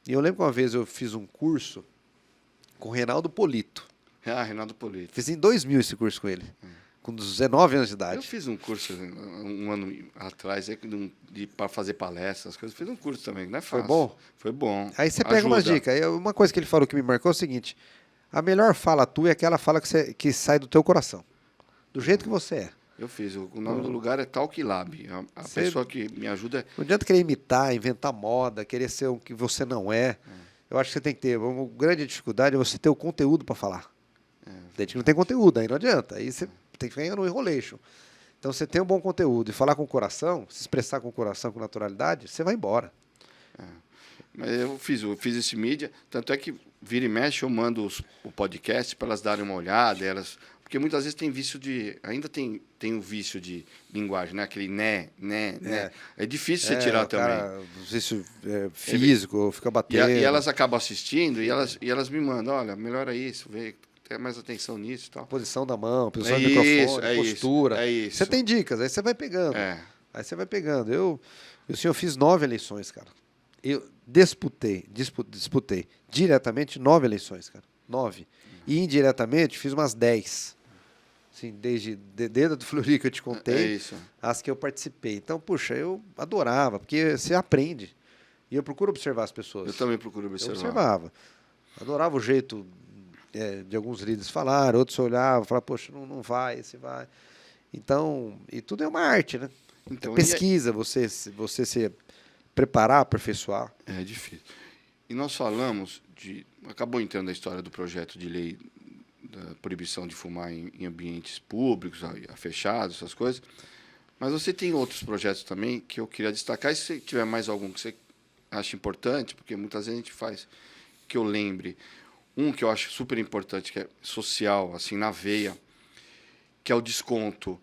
E eu lembro que uma vez eu fiz um curso com o Reinaldo Polito. Reinaldo Polito. Fiz em 2000 esse curso com ele, com 19 anos de idade. Eu fiz um curso um ano atrás para fazer palestras, coisas. Fiz um curso também, não é fácil. Foi bom? Foi bom. Aí você pega umas dicas. Aí uma coisa que ele falou que me marcou é o seguinte: a melhor fala tua é aquela fala que sai do teu coração, do jeito que você é. Eu fiz. O nome do lugar é Talk Lab. A pessoa que me ajuda... Não adianta querer imitar, inventar moda, querer ser o que você não é. Eu acho que você tem que ter... Uma grande dificuldade é você ter o conteúdo para falar. Tem gente que não tem conteúdo, aí não adianta. Aí você tem que ficar no enrolation. Então, você tem um bom conteúdo e falar com o coração, se expressar com o coração, com naturalidade, você vai embora. Mas eu fiz esse mídia, tanto é que vira e mexe eu mando o podcast para elas darem uma olhada, porque muitas vezes tem vício ainda tem o vício de linguagem, né? Aquele né. É difícil você tirar também. Vício físico, fica batendo. E elas acabam assistindo e elas me mandam, olha, melhora isso, vê, tem mais atenção nisso e tal. Posição da mão, posição do microfone, postura. É isso. Você tem dicas, aí você vai pegando. Aí você vai pegando. Eu fiz 9 eleições, cara. Eu disputei diretamente 9 eleições, cara. 9. E indiretamente fiz umas 10. Assim, desde a do Fleury que eu te contei, as que eu participei. Então, puxa, eu adorava, porque você aprende. E eu procuro observar as pessoas. Eu também procuro observar. Eu observava. Adorava o jeito de alguns líderes falar, outros olhavam, falavam, poxa, não vai, esse vai. Então, e tudo é uma arte, né? Então, pesquisa, você se preparar, aperfeiçoar. É difícil. E nós falamos acabou entrando a história do projeto de lei da proibição de fumar em ambientes públicos, fechados, essas coisas. Mas você tem outros projetos também que eu queria destacar. E se você tiver mais algum que você acha importante, porque muitas vezes a gente faz, que eu lembre. Um que eu acho super importante, que é social, assim, na veia, que é o desconto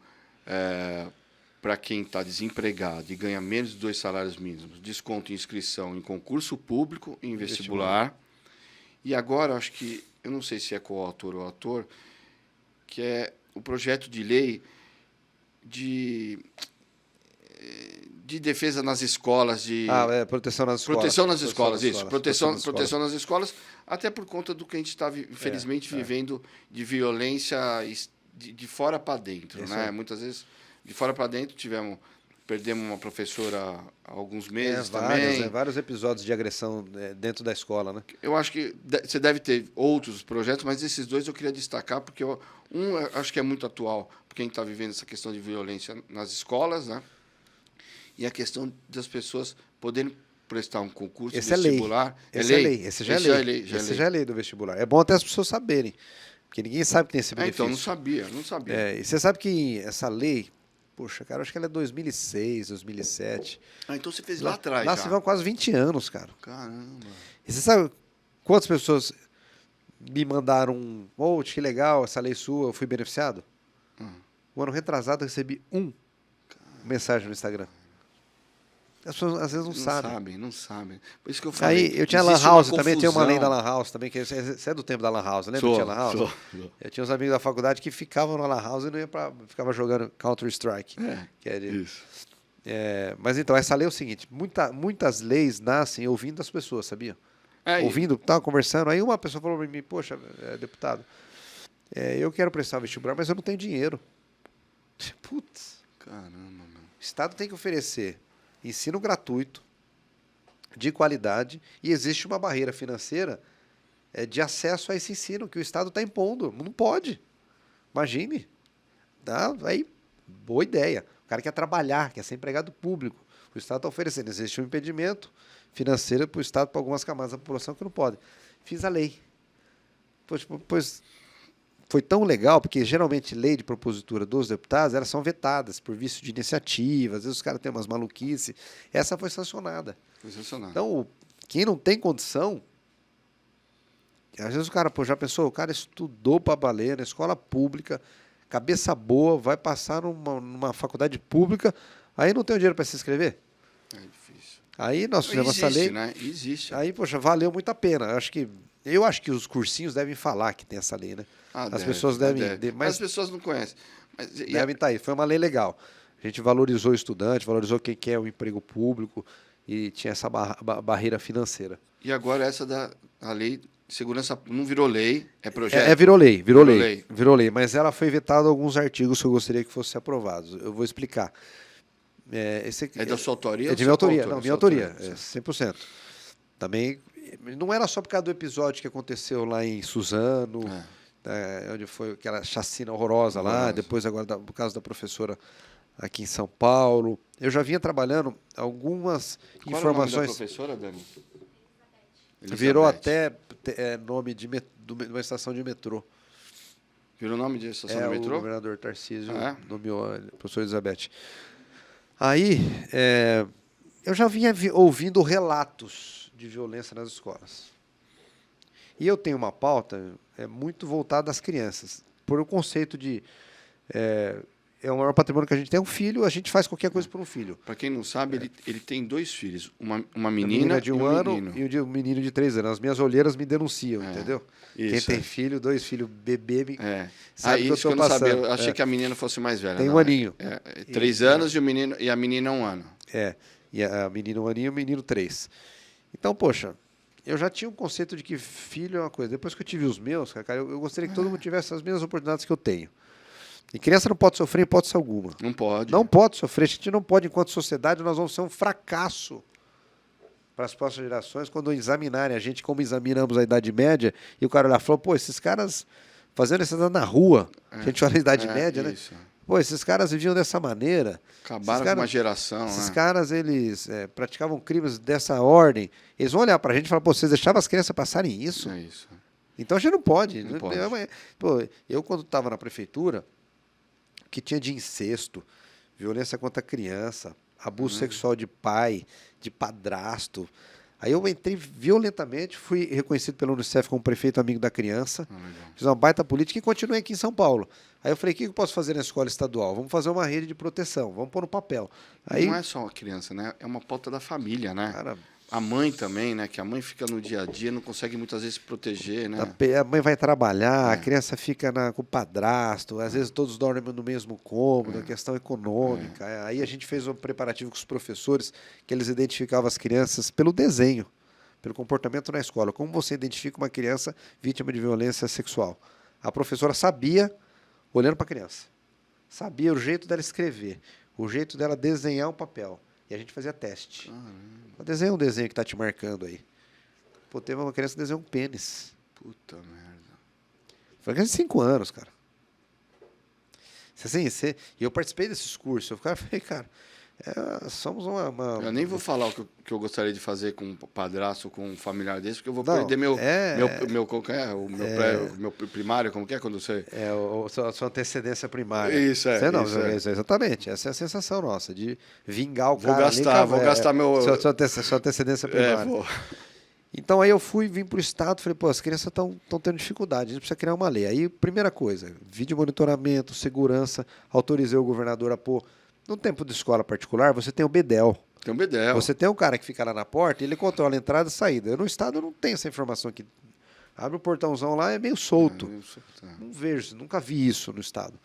para quem está desempregado e ganha menos de 2 salários mínimos, desconto em inscrição em concurso público e em vestibular. E agora, acho que, eu não sei se é coautor ou autor, que é o projeto de lei de defesa nas escolas. Proteção nas escolas. Proteção nas escolas, isso. Proteção Proteção nas escolas, até por conta do que a gente está, infelizmente, vivendo de violência de fora para dentro. Né? Muitas vezes, de fora para dentro, perdemos uma professora há alguns meses também. Vários episódios de agressão dentro da escola, né? Eu acho que você deve ter outros projetos, mas esses dois eu queria destacar, porque eu acho que é muito atual, porque a gente está vivendo essa questão de violência nas escolas, né? E a questão das pessoas poderem prestar um concurso vestibular. Esse é lei. Esse já é lei. Esse já é lei do vestibular. É bom até as pessoas saberem, porque ninguém sabe que tem esse benefício. Então, não sabia. E você sabe que essa lei, poxa, cara, acho que ela é 2006, 2007. Então você fez lá atrás já. Já. Se vão quase 20 anos, cara. Caramba. E você sabe quantas pessoas me mandaram, que legal, essa lei sua, eu fui beneficiado? Um ano retrasado eu recebi mensagem no Instagram. As pessoas às vezes não sabem. Por isso que eu falei. Aí eu tinha Lan House também, tinha uma lei da Lan House também, que você é do tempo da Lan House, lembra que tinha Lan House? Sou. Eu tinha uns amigos da faculdade que ficavam na Lan House e não ia ficava jogando Counter-Strike. Isso. Mas então, essa lei é o seguinte, muitas leis nascem ouvindo as pessoas, sabia? Ouvindo, tava conversando, aí uma pessoa falou para mim, poxa, deputado, eu quero prestar vestibular, mas eu não tenho dinheiro. Putz. Caramba, meu. O Estado tem que oferecer ensino gratuito, de qualidade, e existe uma barreira financeira de acesso a esse ensino que o Estado está impondo. Não pode. Imagine. Aí, boa ideia. O cara quer trabalhar, quer ser empregado público. O Estado está oferecendo. Existe um impedimento financeiro para o Estado, para algumas camadas da população que não podem. Fiz a lei. Pois foi tão legal, porque geralmente lei de propositura dos deputados, elas são vetadas por vício de iniciativa, às vezes os caras têm umas maluquices. Essa foi sancionada. Então, quem não tem condição, às vezes o cara, já pensou, o cara estudou para valer na escola pública, cabeça boa, vai passar numa faculdade pública, aí não tem o dinheiro para se inscrever? É difícil. Aí nós fizemos essa lei. Né? Existe. Aí, poxa, valeu muito a pena. Eu acho que os cursinhos devem falar que tem essa lei, né? As pessoas devem. Mas as pessoas não conhecem. Devem estar aí. Foi uma lei legal. A gente valorizou o estudante, valorizou quem quer o emprego público e tinha essa barreira financeira. E agora a lei de segurança não virou lei, é projeto? Virou lei. Mas ela foi vetada alguns artigos que eu gostaria que fossem aprovados. Eu vou explicar. É da sua autoria? É de minha autoria. Não, minha autoria. 100%. Também não era só por causa do episódio que aconteceu lá em Suzano, onde foi aquela chacina horrorosa lá, depois agora por causa da professora aqui em São Paulo. Eu já vinha trabalhando algumas informações. Qual é o nome da professora, Dani? Virou até nome de uma estação de metrô. Virou nome de estação de metrô? O governador Tarcísio nomeou a professora Elizabeth. Aí, eu já vinha ouvindo relatos de violência nas escolas. E eu tenho uma pauta muito voltada às crianças. Por o conceito de... é o maior patrimônio que a gente tem, um filho, a gente faz qualquer coisa por um filho. Para quem não sabe, ele tem 2 filhos. Uma menina de 1 ano e um menino de 3 anos. As minhas olheiras me denunciam, entendeu? Isso, quem tem filho, 2 filhos, bebê, sabe que eu estou passando. Eu achei que a menina fosse mais velha. Tem 1 aninho. 3 anos e a menina 1 ano. E a menina 1 aninho e o menino 3. Então, poxa, eu já tinha um conceito de que filho é uma coisa. Depois que eu tive os meus, cara, eu gostaria que todo mundo tivesse as mesmas oportunidades que eu tenho. E criança não pode sofrer em hipótese alguma. Não pode. Não pode sofrer. A gente não pode, enquanto sociedade, nós vamos ser um fracasso para as próximas gerações quando examinarem a gente, como examinamos a Idade Média, e o cara lá falou, pô, esses caras fazendo necessidade na rua, a gente fala Idade Média, isso. Né? Pô, esses caras viviam dessa maneira. Acabaram com uma geração, Esses caras, eles praticavam crimes dessa ordem. Eles vão olhar para a gente e falar, pô, vocês deixavam as crianças passarem isso? É isso. Então a gente não pode. Não pode. Pô, eu, quando estava na prefeitura, que tinha de incesto, violência contra a criança, abuso sexual de pai, de padrasto, Aí eu entrei violentamente, fui reconhecido pela Unicef como prefeito amigo da criança, Legal. fiz uma baita política e continuei aqui em São Paulo. Aí eu falei, o que eu posso fazer na escola estadual? Vamos fazer uma rede de proteção, vamos pôr no papel. Aí, Não é só a criança, né? É uma pauta da família, né? cara, A mãe também, né? Que a mãe fica no dia a dia, não consegue muitas vezes se proteger, né? a mãe vai trabalhar, a criança fica com o padrasto, às vezes todos dormem no mesmo cômodo, a questão econômica. Aí a gente fez um preparativo com os professores, que eles identificavam as crianças pelo desenho, pelo comportamento na escola. Como você identifica uma criança vítima de violência sexual? A professora sabia, olhando para a criança, sabia o jeito dela escrever, o jeito dela desenhar um papel. E a gente fazia teste. Desenha um desenho que está te marcando aí. Pô, teve uma criança que desenhou um pênis. Puta merda. Foi uma criança de 5 anos, cara. E eu participei desses cursos. Eu falei, cara, somos uma... Eu nem vou falar o que eu gostaria de fazer com um padrasto, com um familiar desse, porque eu vou Não, perder meu primário, como que é quando você... sua antecedência primária. Isso, é. Exatamente. Essa é a sensação nossa, de vingar o Vou cara. vou gastar meu... Sua antecedência primária. vou. Então aí eu vim para o Estado, falei, pô, as crianças estão tendo dificuldade, a gente precisa criar uma lei. Aí, primeira coisa, vídeo monitoramento, segurança, autorizei o governador a pôr. No tempo de escola particular, você tem o BEDEL. Tem um bedel. Você tem um cara que fica lá na porta e ele controla a entrada e a saída. No Estado eu não tenho essa informação aqui. Abre o portãozão lá, é meio solto. Não vejo, nunca vi isso no Estado.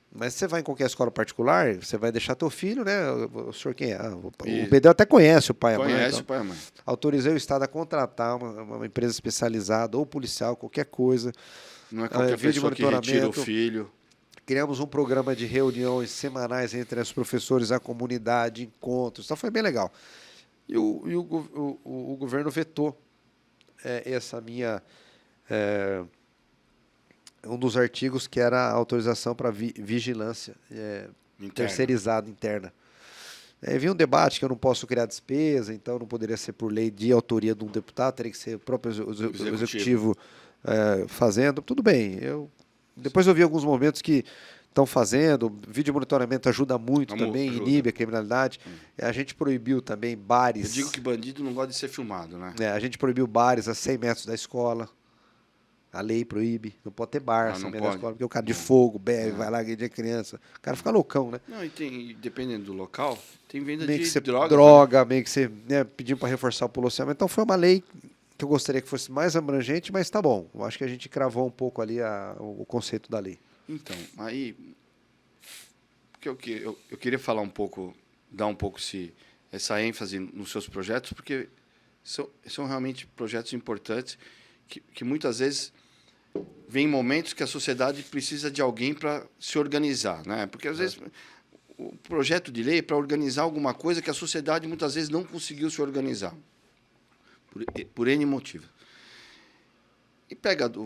Mas você vai em qualquer escola particular, você vai deixar teu filho, né? O senhor quem é? O BEDEL até conhece o pai e a mãe. Conhece então. o pai e a mãe. Autorizei o Estado a contratar uma empresa especializada ou policial, qualquer coisa. Não é qualquer vídeo pessoa que retira o monitoramento. filho. Criamos um programa de reuniões semanais entre os professores, a comunidade, encontros. Então foi bem legal. E o governo vetou essa minha... um dos artigos que era a autorização para vigilância terceirizada interna. Havia um debate que eu não posso criar despesa, então não poderia ser por lei de autoria de um deputado, teria que ser o próprio executivo fazendo. Tudo bem, depois eu vi alguns momentos que estão fazendo, vídeo monitoramento ajuda muito também, inibe a criminalidade. A gente proibiu também bares. Eu digo que bandido não gosta de ser filmado, né? A gente proibiu bares a 100 metros da escola. A lei proíbe, não pode ter bar a 100 metros da escola, porque o cara de fogo bebe, vai lá, agride a criança. O cara fica loucão, né? Não, e dependendo do local, tem venda meio de que droga. Meio que você pedindo para reforçar o policiamento. Então foi uma lei que eu gostaria que fosse mais abrangente, mas tá bom. Eu acho que a gente cravou um pouco ali o conceito da lei. Então, aí... Porque eu queria falar um pouco, dar um pouco essa ênfase nos seus projetos, porque são realmente projetos importantes que muitas vezes vem momentos que a sociedade precisa de alguém para se organizar, né? Porque às vezes o projeto de lei é para organizar alguma coisa que a sociedade muitas vezes não conseguiu se organizar por N motivos. E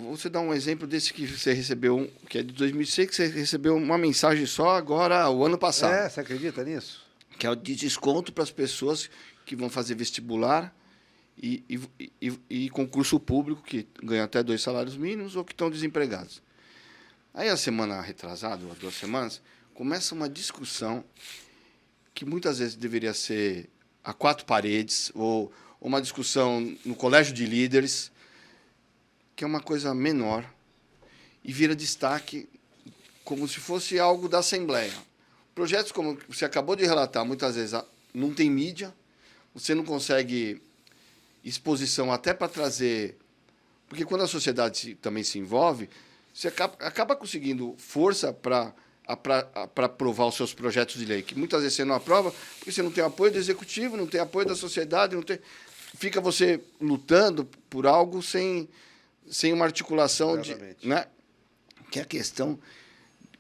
você dá um exemplo desse que você recebeu, que é de 2006, que você recebeu uma mensagem só agora, o ano passado. Você acredita nisso? Que é o de desconto para as pessoas que vão fazer vestibular e concurso público, que ganham até 2 salários mínimos ou que estão desempregados. Aí, a semana retrasada, ou 2 semanas, começa uma discussão que muitas vezes deveria ser a 4 paredes, ou uma discussão no colégio de líderes, que é uma coisa menor, e vira destaque como se fosse algo da Assembleia. Projetos como você acabou de relatar, muitas vezes não tem mídia, você não consegue exposição até para trazer... Porque quando a sociedade também se envolve, você acaba conseguindo força para aprovar os seus projetos de lei, que muitas vezes você não aprova porque você não tem apoio do executivo, não tem apoio da sociedade, fica você lutando por algo sem uma articulação, né? Que é a questão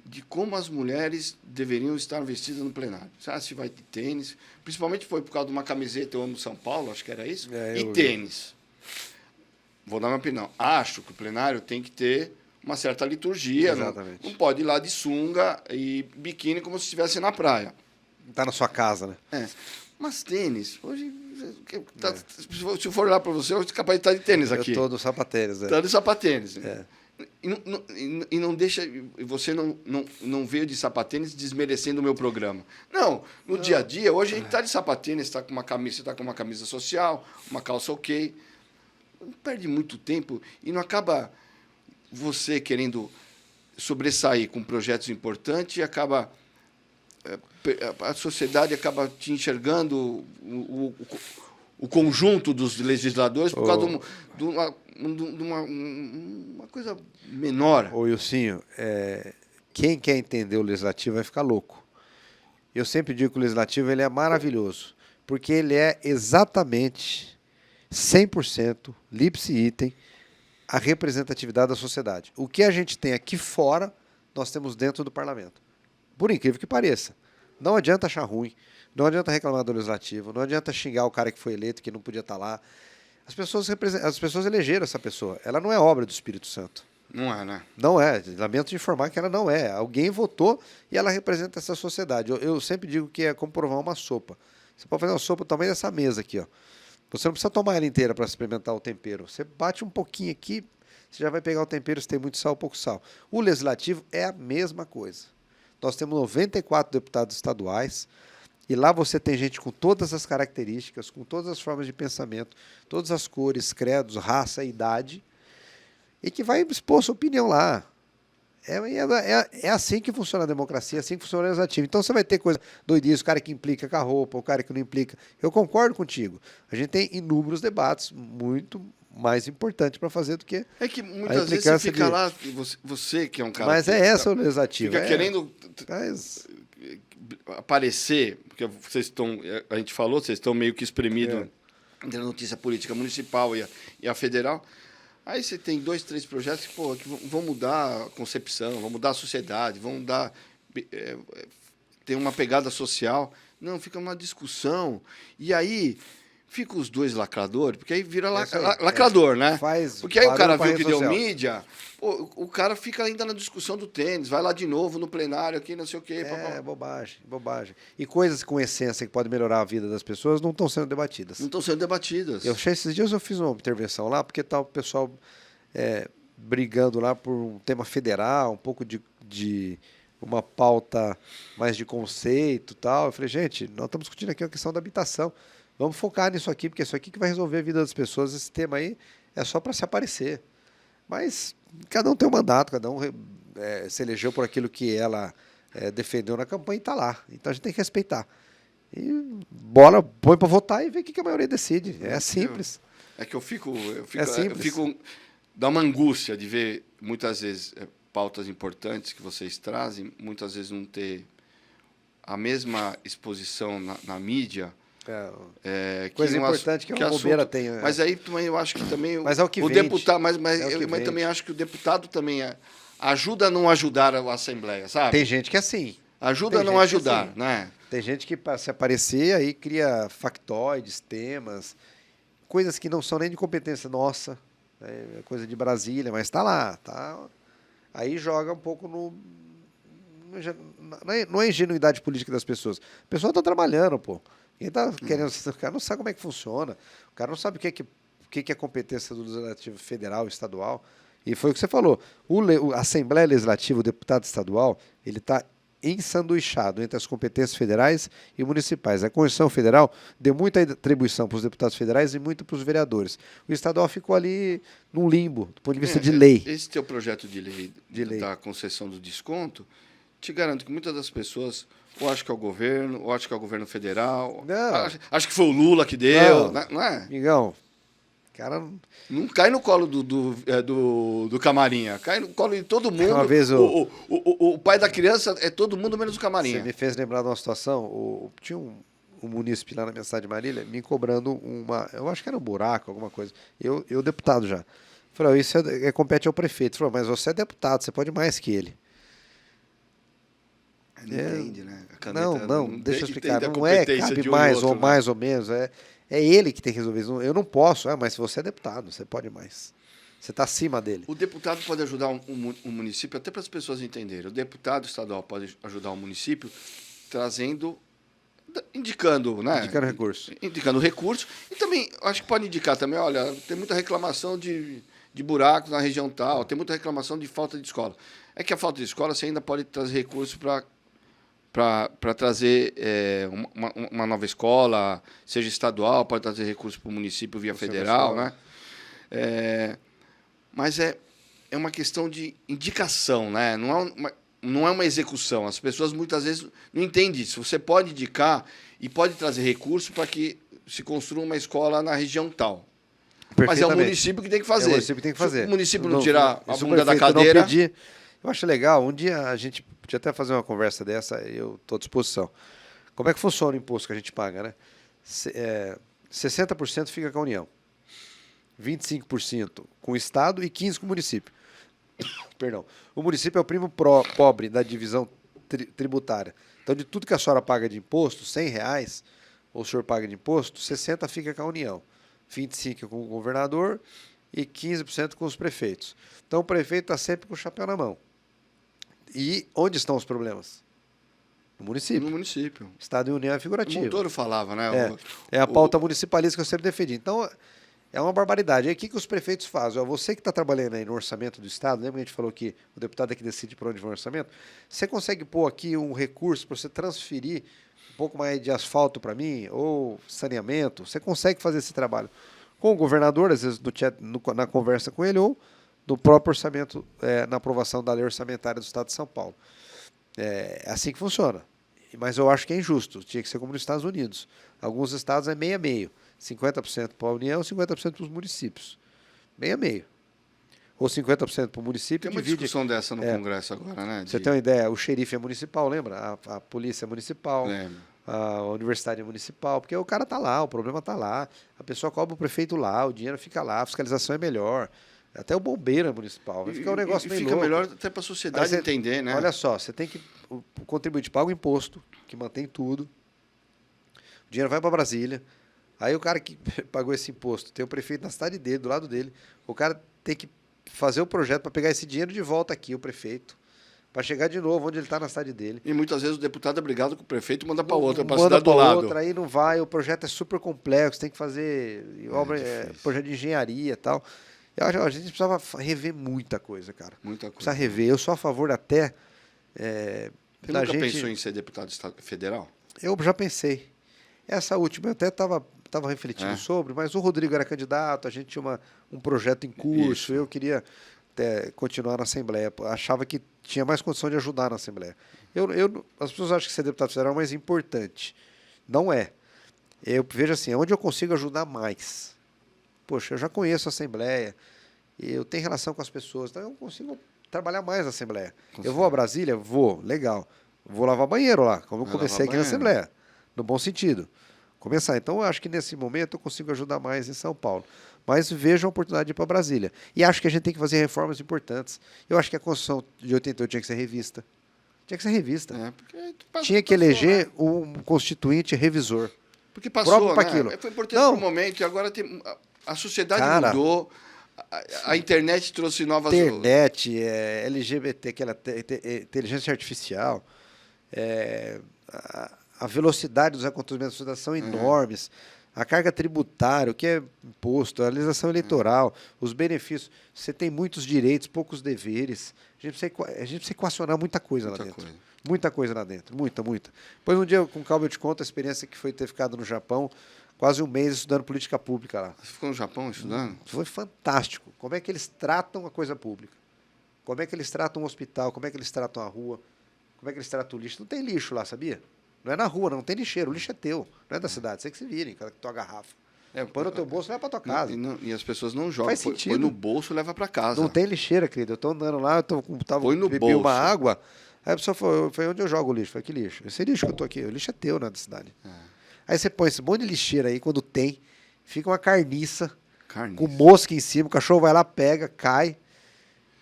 de como as mulheres deveriam estar vestidas no plenário. Se vai de tênis, principalmente foi por causa de uma camiseta Eu Amo São Paulo, acho que era isso, e tênis. Vou dar minha opinião. Acho que o plenário tem que ter uma certa liturgia. Não pode ir lá de sunga e biquíni como se estivesse na praia. Está na sua casa, né? Mas tênis, hoje, se for olhar para você, eu sou capaz de estar de tênis aqui. Eu estou no sapatênis. Está de sapatênis. E não deixa. Você não veio de sapatênis desmerecendo o meu programa. Não, no dia a dia, hoje a gente está de sapatênis, está com uma camisa, você está com uma camisa social, uma calça ok. Não perde muito tempo e não acaba você querendo sobressair com projetos importantes e acaba. A sociedade acaba te enxergando o conjunto dos legisladores por causa de uma coisa menor. Ô, Ilcinho, quem quer entender o legislativo vai ficar louco. Eu sempre digo que o legislativo ele é maravilhoso, porque ele é exatamente 100% lipse item a representatividade da sociedade. O que a gente tem aqui fora, nós temos dentro do parlamento. Por incrível que pareça. Não adianta achar ruim, não adianta reclamar do legislativo, não adianta xingar o cara que foi eleito, que não podia estar lá. As pessoas elegeram essa pessoa. Ela não é obra do Espírito Santo. Não é, né? Não é. Lamento de informar que ela não é. Alguém votou e ela representa essa sociedade. Eu sempre digo que é como provar uma sopa. Você pode fazer uma sopa do tamanho dessa mesa aqui, ó. Você não precisa tomar ela inteira para experimentar o tempero. Você bate um pouquinho aqui, você já vai pegar o tempero se tem muito sal ou pouco sal. O legislativo é a mesma coisa. Nós temos 94 deputados estaduais e lá você tem gente com todas as características, com todas as formas de pensamento, todas as cores, credos, raça, idade, e que vai expor sua opinião lá. É assim que funciona a democracia, é assim que funciona o legislativo. Então você vai ter coisa doidice, o cara que implica com a roupa, o cara que não implica. Eu concordo contigo. A gente tem inúmeros debates muito mais importantes para fazer do que é que muitas vezes você fica lá, você que é um cara mas que essa o legislativo. Fica querendo aparecer, porque a gente falou, vocês estão meio que espremidos entre a notícia política municipal e a federal. Aí você tem 2, 3 projetos que vão mudar a concepção, vão mudar a sociedade, vão dar tem uma pegada social. Não, fica uma discussão. E aí fica os dois lacradores, porque aí vira lacrador, né? Porque aí o cara viu que deu mídia, o cara fica ainda na discussão do tênis, vai lá de novo no plenário aqui, não sei o quê. Bobagem. E coisas com essência que podem melhorar a vida das pessoas não estão sendo debatidas. Não estão sendo debatidas. Esses dias eu fiz uma intervenção lá, porque tá o pessoal brigando lá por um tema federal, um pouco de uma pauta mais de conceito e tal. Eu falei, gente, nós estamos discutindo aqui a questão da habitação. Vamos focar nisso aqui, porque é isso aqui que vai resolver a vida das pessoas. Esse tema aí é só para se aparecer. Mas cada um tem um mandato, cada um se elegeu por aquilo que ela defendeu na campanha e está lá. Então a gente tem que respeitar. E bola, põe para votar e vê o que a maioria decide. É simples. Eu fico dá uma angústia de ver muitas vezes pautas importantes que vocês trazem, muitas vezes não ter a mesma exposição na mídia. Coisa importante que a bobeira tem. Mas aí também eu acho que também mas é o que o deputado, mas eu também acho que o deputado também ajuda a não ajudar a Assembleia, sabe? Tem gente que é assim. Ajuda a não ajudar, assim, né? Tem gente que para se aparecer aí cria factoides, temas, coisas que não são nem de competência nossa, é coisa de Brasília, mas está lá, tá? Aí joga um pouco não é ingenuidade política das pessoas. A pessoa está trabalhando, pô. Quem está querendo, o cara não sabe como é que funciona, o cara não sabe o que é competência do Legislativo Federal, estadual. E foi o que você falou. A Assembleia Legislativa, o deputado estadual, ele está ensanduichado entre as competências federais e municipais. A Constituição Federal deu muita atribuição para os deputados federais e muito para os vereadores. O estadual ficou ali num limbo, do ponto de vista de lei. Esse teu projeto de lei da concessão do desconto, te garanto que muitas das pessoas ou acham que é o governo, ou acham que é o governo federal. Não. Acho que foi o Lula que deu. Não é? Amigão, cara... Não cai no colo do Camarinha. Cai no colo de todo mundo. Uma vez o pai da criança é todo mundo menos o Camarinha. Você me fez lembrar de uma situação. Tinha um munícipe lá na minha cidade de Marília me cobrando eu acho que era um buraco, alguma coisa. Eu deputado já. Falei, isso compete ao prefeito. Falei, mas você é deputado, você pode mais que ele. Não entende, né? Não, deixa eu explicar. Não cabe mais ou mais ou menos. É ele que tem que resolver isso. Eu não posso. Mas você é deputado, você pode mais. Você está acima dele. O deputado pode ajudar um município, até para as pessoas entenderem. O deputado estadual pode ajudar um município indicando, né? Indicando recurso. Indicando recurso. E também, acho que pode indicar também, olha, tem muita reclamação de de buracos na região tal, tem muita reclamação de falta de escola. É que a falta de escola você ainda pode trazer recursos para trazer uma nova escola, seja estadual, pode trazer recursos para o município via federal, né? Mas é uma questão de indicação, né? Não é uma execução. As pessoas muitas vezes não entendem isso. Você pode indicar e pode trazer recurso para que se construa uma escola na região tal. Mas é o município que tem que fazer. É o município que tem que fazer. Se o município não tirar a bunda da não cadeira... pedir, eu acho legal. Um dia a gente podia até fazer uma conversa dessa, eu estou à disposição. Como é que funciona o imposto que a gente paga, né? 60% fica com a União, 25% com o Estado e 15% com o município. Perdão. O município é o primo pobre da divisão tributária. Então, de tudo que a senhora paga de imposto, R$100, ou o senhor paga de imposto, 60% fica com a União, 25% com o governador e 15% com os prefeitos. Então, o prefeito está sempre com o chapéu na mão. E onde estão os problemas? No município. No município. Estado e União é figurativo. O Montoro falava, né? É a pauta municipalista que eu sempre defendi. Então, é uma barbaridade. Aí, o que os prefeitos fazem? Você que está trabalhando aí no orçamento do Estado, lembra que a gente falou que o deputado é que decide para onde vai o orçamento? Você consegue pôr aqui um recurso para você transferir um pouco mais de asfalto para mim, ou saneamento? Você consegue fazer esse trabalho com o governador, às vezes na conversa com ele, ou do próprio orçamento, na aprovação da lei orçamentária do Estado de São Paulo. É assim que funciona. Mas eu acho que é injusto. Tinha que ser como nos Estados Unidos. Alguns estados é meio a meio. 50% para a União, 50% para os municípios. Meio a meio. Ou 50% para o município. Tem uma discussão dessa no Congresso agora, né? Você tem uma ideia? O xerife é municipal, lembra? A polícia é municipal. Lembro. A universidade é municipal. Porque o cara está lá, o problema está lá. A pessoa cobra o prefeito lá, o dinheiro fica lá, a fiscalização é melhor. Até o bombeiro é municipal. Vai ficar um negócio meio fica louco. Melhor até para a sociedade entender, né? Olha só, você tem que... O contribuinte paga o imposto, que mantém tudo. O dinheiro vai para Brasília. Aí o cara que pagou esse imposto, tem o prefeito na cidade dele, do lado dele. O cara tem que fazer o projeto para pegar esse dinheiro de volta aqui, o prefeito, para chegar de novo onde ele está na cidade dele. E muitas vezes o deputado é brigado com o prefeito e manda para outra, para a cidade do lado. Outra, aí não vai, o projeto é super complexo, tem que fazer projeto de engenharia e tal. Eu acho que a gente precisava rever muita coisa, cara. Muita coisa. Precisa rever. Eu sou a favor até... Você nunca pensou em ser deputado federal? Eu já pensei. Essa última eu até estava refletindo sobre, mas o Rodrigo era candidato, a gente tinha um projeto em curso, isso. Eu queria continuar na Assembleia, achava que tinha mais condição de ajudar na Assembleia. As pessoas acham que ser deputado federal é mais importante. Não é. Eu vejo assim, onde eu consigo ajudar mais. Poxa, eu já conheço a Assembleia, eu tenho relação com as pessoas, então eu consigo trabalhar mais na Assembleia. Eu vou a Brasília? Vou, legal. Vou lavar banheiro lá, como eu comecei aqui na Assembleia, no bom sentido. Começar. Então, eu acho que nesse momento eu consigo ajudar mais em São Paulo. Mas vejo a oportunidade de ir para Brasília. E acho que a gente tem que fazer reformas importantes. Eu acho que a Constituição de 88 tinha que ser revista. Tinha que ser revista. Tinha que eleger um constituinte revisor. Porque passou, né? Aquilo. Foi importante por um momento e agora a sociedade mudou. A internet trouxe novas... Internet, LGBT, aquela inteligência artificial, a velocidade dos acontecimentos da sociedade são enormes. A carga tributária, o que é imposto, a legislação eleitoral, os benefícios. Você tem muitos direitos, poucos deveres. A gente precisa equacionar muita coisa lá dentro. Muita coisa lá dentro, muita. Depois, um dia, com calma, eu te conto a experiência que foi ter ficado no Japão, quase um mês estudando política pública lá. Você ficou no Japão estudando? Foi fantástico. Como é que eles tratam a coisa pública? Como é que eles tratam o hospital? Como é que eles tratam a rua? Como é que eles tratam o lixo? Não tem lixo lá, sabia? Não é na rua, não tem lixeiro. O lixo é teu, não é da cidade. Você que se virem, com a tua garrafa. Põe no teu bolso e leva para tua casa. E as pessoas não jogam. Faz sentido. Põe no bolso e leva para casa. Não tem lixeira, querido. Eu estou andando lá, bebi uma água. Aí a pessoa foi onde eu jogo o lixo. Falei, que lixo? Esse lixo que eu estou aqui, o lixo é teu, não é da cidade. Aí você põe esse monte de lixeira aí, quando tem, fica uma carniça. Com mosca em cima, o cachorro vai lá, pega, cai.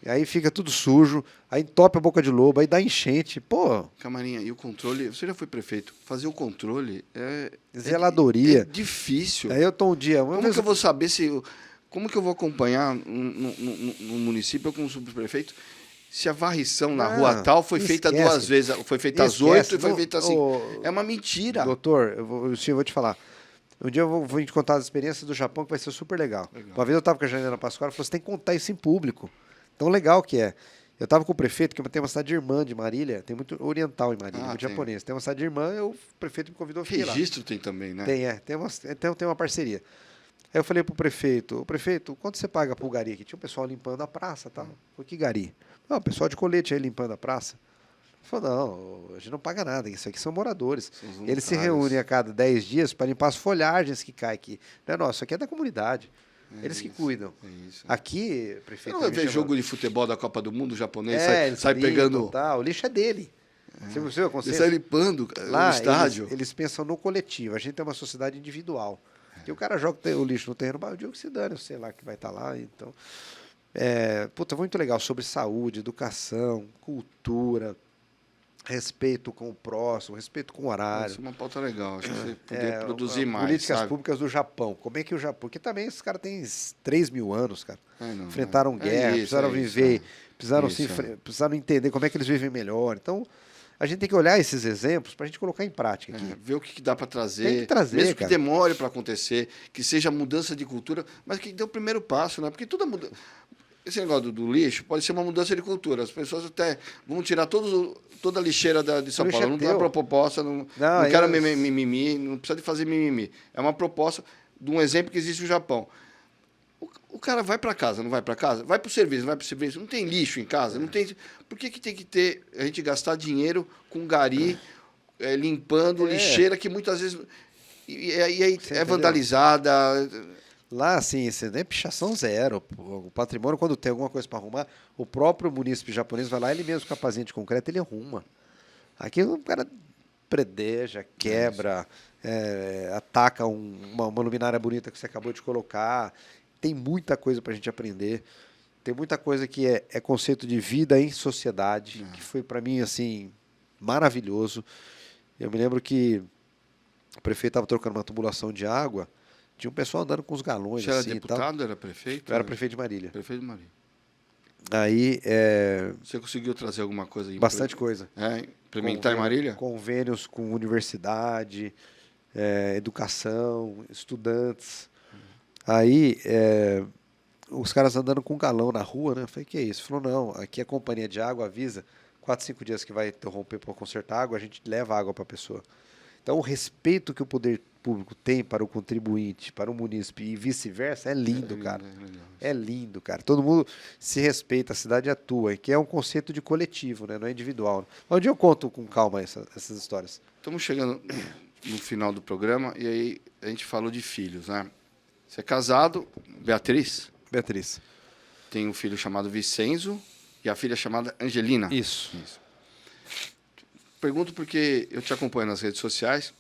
E aí fica tudo sujo, aí entope a boca de lobo, aí dá enchente. Pô. Camarinha, e o controle? Você já foi prefeito? Fazer o controle zeladoria. É difícil. Aí eu tô um dia. Como que eu vou saber se. Como que eu vou acompanhar no município, como subprefeito, se a varrição na rua tal foi feita 2 vezes? Foi feita às 8 e foi feita assim. É uma mentira. Doutor, eu vou te falar. Um dia eu vou te contar as experiências do Japão, que vai ser super legal. Legal. Uma vez eu estava com a Janina Pascoal, ela falou, você tem que contar isso em público. Tão legal que é. Eu estava com o prefeito, que tem uma cidade irmã de Marília, tem muito oriental em Marília, muito tem. japonês. Tem uma cidade irmã, o prefeito me convidou a ficar lá. Registro tem também, né? Tem uma parceria. Aí eu falei pro prefeito, quanto você paga pro gari aqui? Tinha um pessoal limpando a praça e tal. Falei, que gari? Não, o pessoal de colete aí limpando a praça. Ele falou, não, a gente não paga nada, isso aqui são moradores. Eles se reúnem a cada 10 dias para limpar as folhagens que caem aqui. Não é nosso, isso aqui é da comunidade. Eles que cuidam. Aqui, prefeito... Você não vai ver jogo de futebol da Copa do Mundo japonês, sai limpam, pegando... Tá, o lixo é dele. Você viu o conceito? Ele sai limpando lá, o estádio. Eles pensam no coletivo. A gente tem uma sociedade individual. E o cara joga o lixo no terreno, o Diogo se dane, sei lá que vai estar lá. Então, muito legal sobre saúde, educação, cultura, respeito com o próximo, respeito com o horário. Isso é uma pauta legal. Acho que você poderia produzir mais. Políticas públicas do Japão. Como é que o Japão... Porque também esses caras têm 3 mil anos, cara. Enfrentaram guerra, precisaram viver, precisaram entender como é que eles vivem melhor. Então, a gente tem que olhar esses exemplos para a gente colocar em prática aqui. Ver o que dá para trazer. Tem que trazer, mesmo cara. que demore para acontecer, que seja mudança de cultura, mas que dê o primeiro passo, né? Porque toda mudança... Esse negócio do lixo pode ser uma mudança de cultura. As pessoas até vão tirar toda a lixeira de São Paulo. Não dá uma proposta, não quero mimimi, não precisa de fazer mimimi. É uma proposta de um exemplo que existe no Japão. O cara vai para casa, não vai para casa? Vai para o serviço, não vai para o serviço. Não tem lixo em casa? Não tem. Por que tem que ter a gente gastar dinheiro com gari limpando lixeira que muitas vezes e aí é vandalizada? Lá, assim, é pichação zero. O patrimônio, quando tem alguma coisa para arrumar, o próprio munícipe japonês vai lá, ele mesmo com a pazinha de concreto, ele arruma. Aqui o cara predeja, quebra, ataca uma luminária bonita que você acabou de colocar. Tem muita coisa para a gente aprender. Tem muita coisa que é conceito de vida em sociedade, que foi para mim, assim, maravilhoso. Eu me lembro que o prefeito estava trocando uma tubulação de água. Tinha um pessoal andando com os galões. Você era assim, deputado, era prefeito? Eu era prefeito de Marília. Prefeito de Marília. Aí... Você conseguiu trazer alguma coisa? Bastante coisa. Implementar em Marília? Convênios com universidade, educação, estudantes. Aí, os caras andando com um galão na rua, né? Eu falei, que é isso? Ele falou, não, aqui a companhia de água avisa 4, 5 dias que vai interromper para consertar água, a gente leva água para a pessoa. Então, o respeito que o poder público tem para o contribuinte, para o munícipe e vice-versa, é lindo, cara. É lindo, cara. Todo mundo se respeita, a cidade atua, que é um conceito de coletivo, né? Não é individual. Onde eu conto com calma essas histórias. Estamos chegando no final do programa e aí a gente falou de filhos, né? Você é casado, Beatriz? Beatriz. Tem um filho chamado Vicenzo e a filha chamada Angelina. Isso. Pergunto porque eu te acompanho nas redes sociais.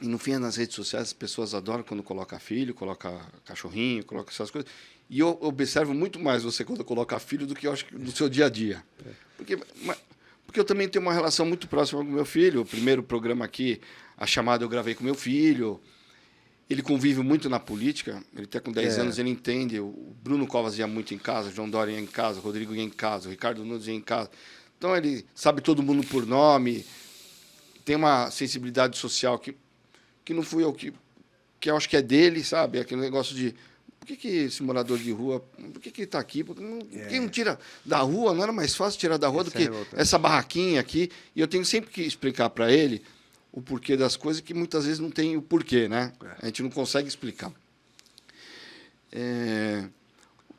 E no fim, nas redes sociais, as pessoas adoram quando coloca filho, coloca cachorrinho, coloca essas coisas. E eu observo muito mais você quando coloca filho do que eu acho que no seu dia a dia. Porque eu também tenho uma relação muito próxima com o meu filho. O primeiro programa aqui, a chamada eu gravei com meu filho. Ele convive muito na política. Ele até com 10 anos, ele entende. O Bruno Covas ia muito em casa, o João Dória ia em casa, o Rodrigo ia em casa, o Ricardo Nunes ia em casa. Então, ele sabe todo mundo por nome, tem uma sensibilidade social que não fui eu, que eu acho que é dele, sabe? Aquele negócio de, por que esse morador de rua, por que ele está aqui? Por que não tira da rua? Não era mais fácil tirar da rua do que essa barraquinha aqui? E eu tenho sempre que explicar para ele o porquê das coisas, que muitas vezes não tem o porquê, né? A gente não consegue explicar.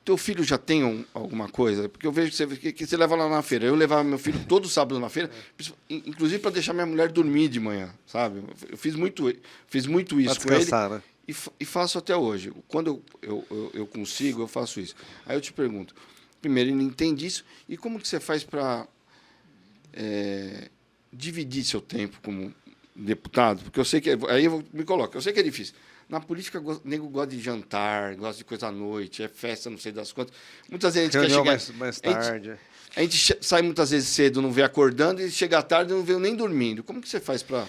Teu filho já tem alguma coisa? Porque eu vejo que você leva lá na feira. Eu levava meu filho todo sábado na feira, inclusive para deixar minha mulher dormir de manhã, sabe? Eu fiz muito isso com ele. Né? E faço até hoje. Quando eu consigo, eu faço isso. Aí eu te pergunto, primeiro, ele entende isso, e como que você faz para dividir seu tempo como deputado? Porque eu sei que... Aí eu me coloco, eu sei que é difícil. Na política, o nego gosta de jantar, gosta de coisa à noite, é festa, não sei das quantas. Muitas vezes a gente quer chegar... mais tarde. A gente sai muitas vezes cedo, não vê acordando, e chega à tarde e não vê nem dormindo. Como que você faz para...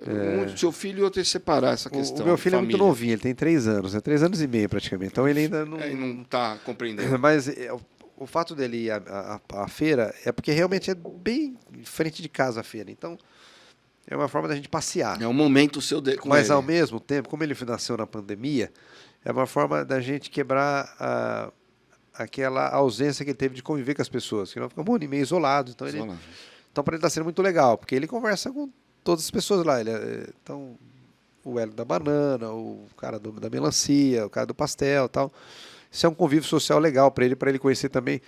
Um seu filho e outro separar essa questão? O meu filho é muito novinho, ele tem 3 anos, 3 anos e meio praticamente. Então ele ainda não... Ele não está compreendendo. Mas o fato dele ir à feira é porque realmente é bem em frente de casa a feira. Então... é uma forma da gente passear. É um momento seu com Mas, ele. ao mesmo tempo, como ele nasceu na pandemia, é uma forma da gente quebrar aquela ausência que ele teve de conviver com as pessoas. Que ele fica um ano e meio isolado. Então, para ele está sendo muito legal, porque ele conversa com todas as pessoas lá. Então, o Hélio da banana, o cara da melancia, o cara do pastel e tal. Isso é um convívio social legal para ele conhecer também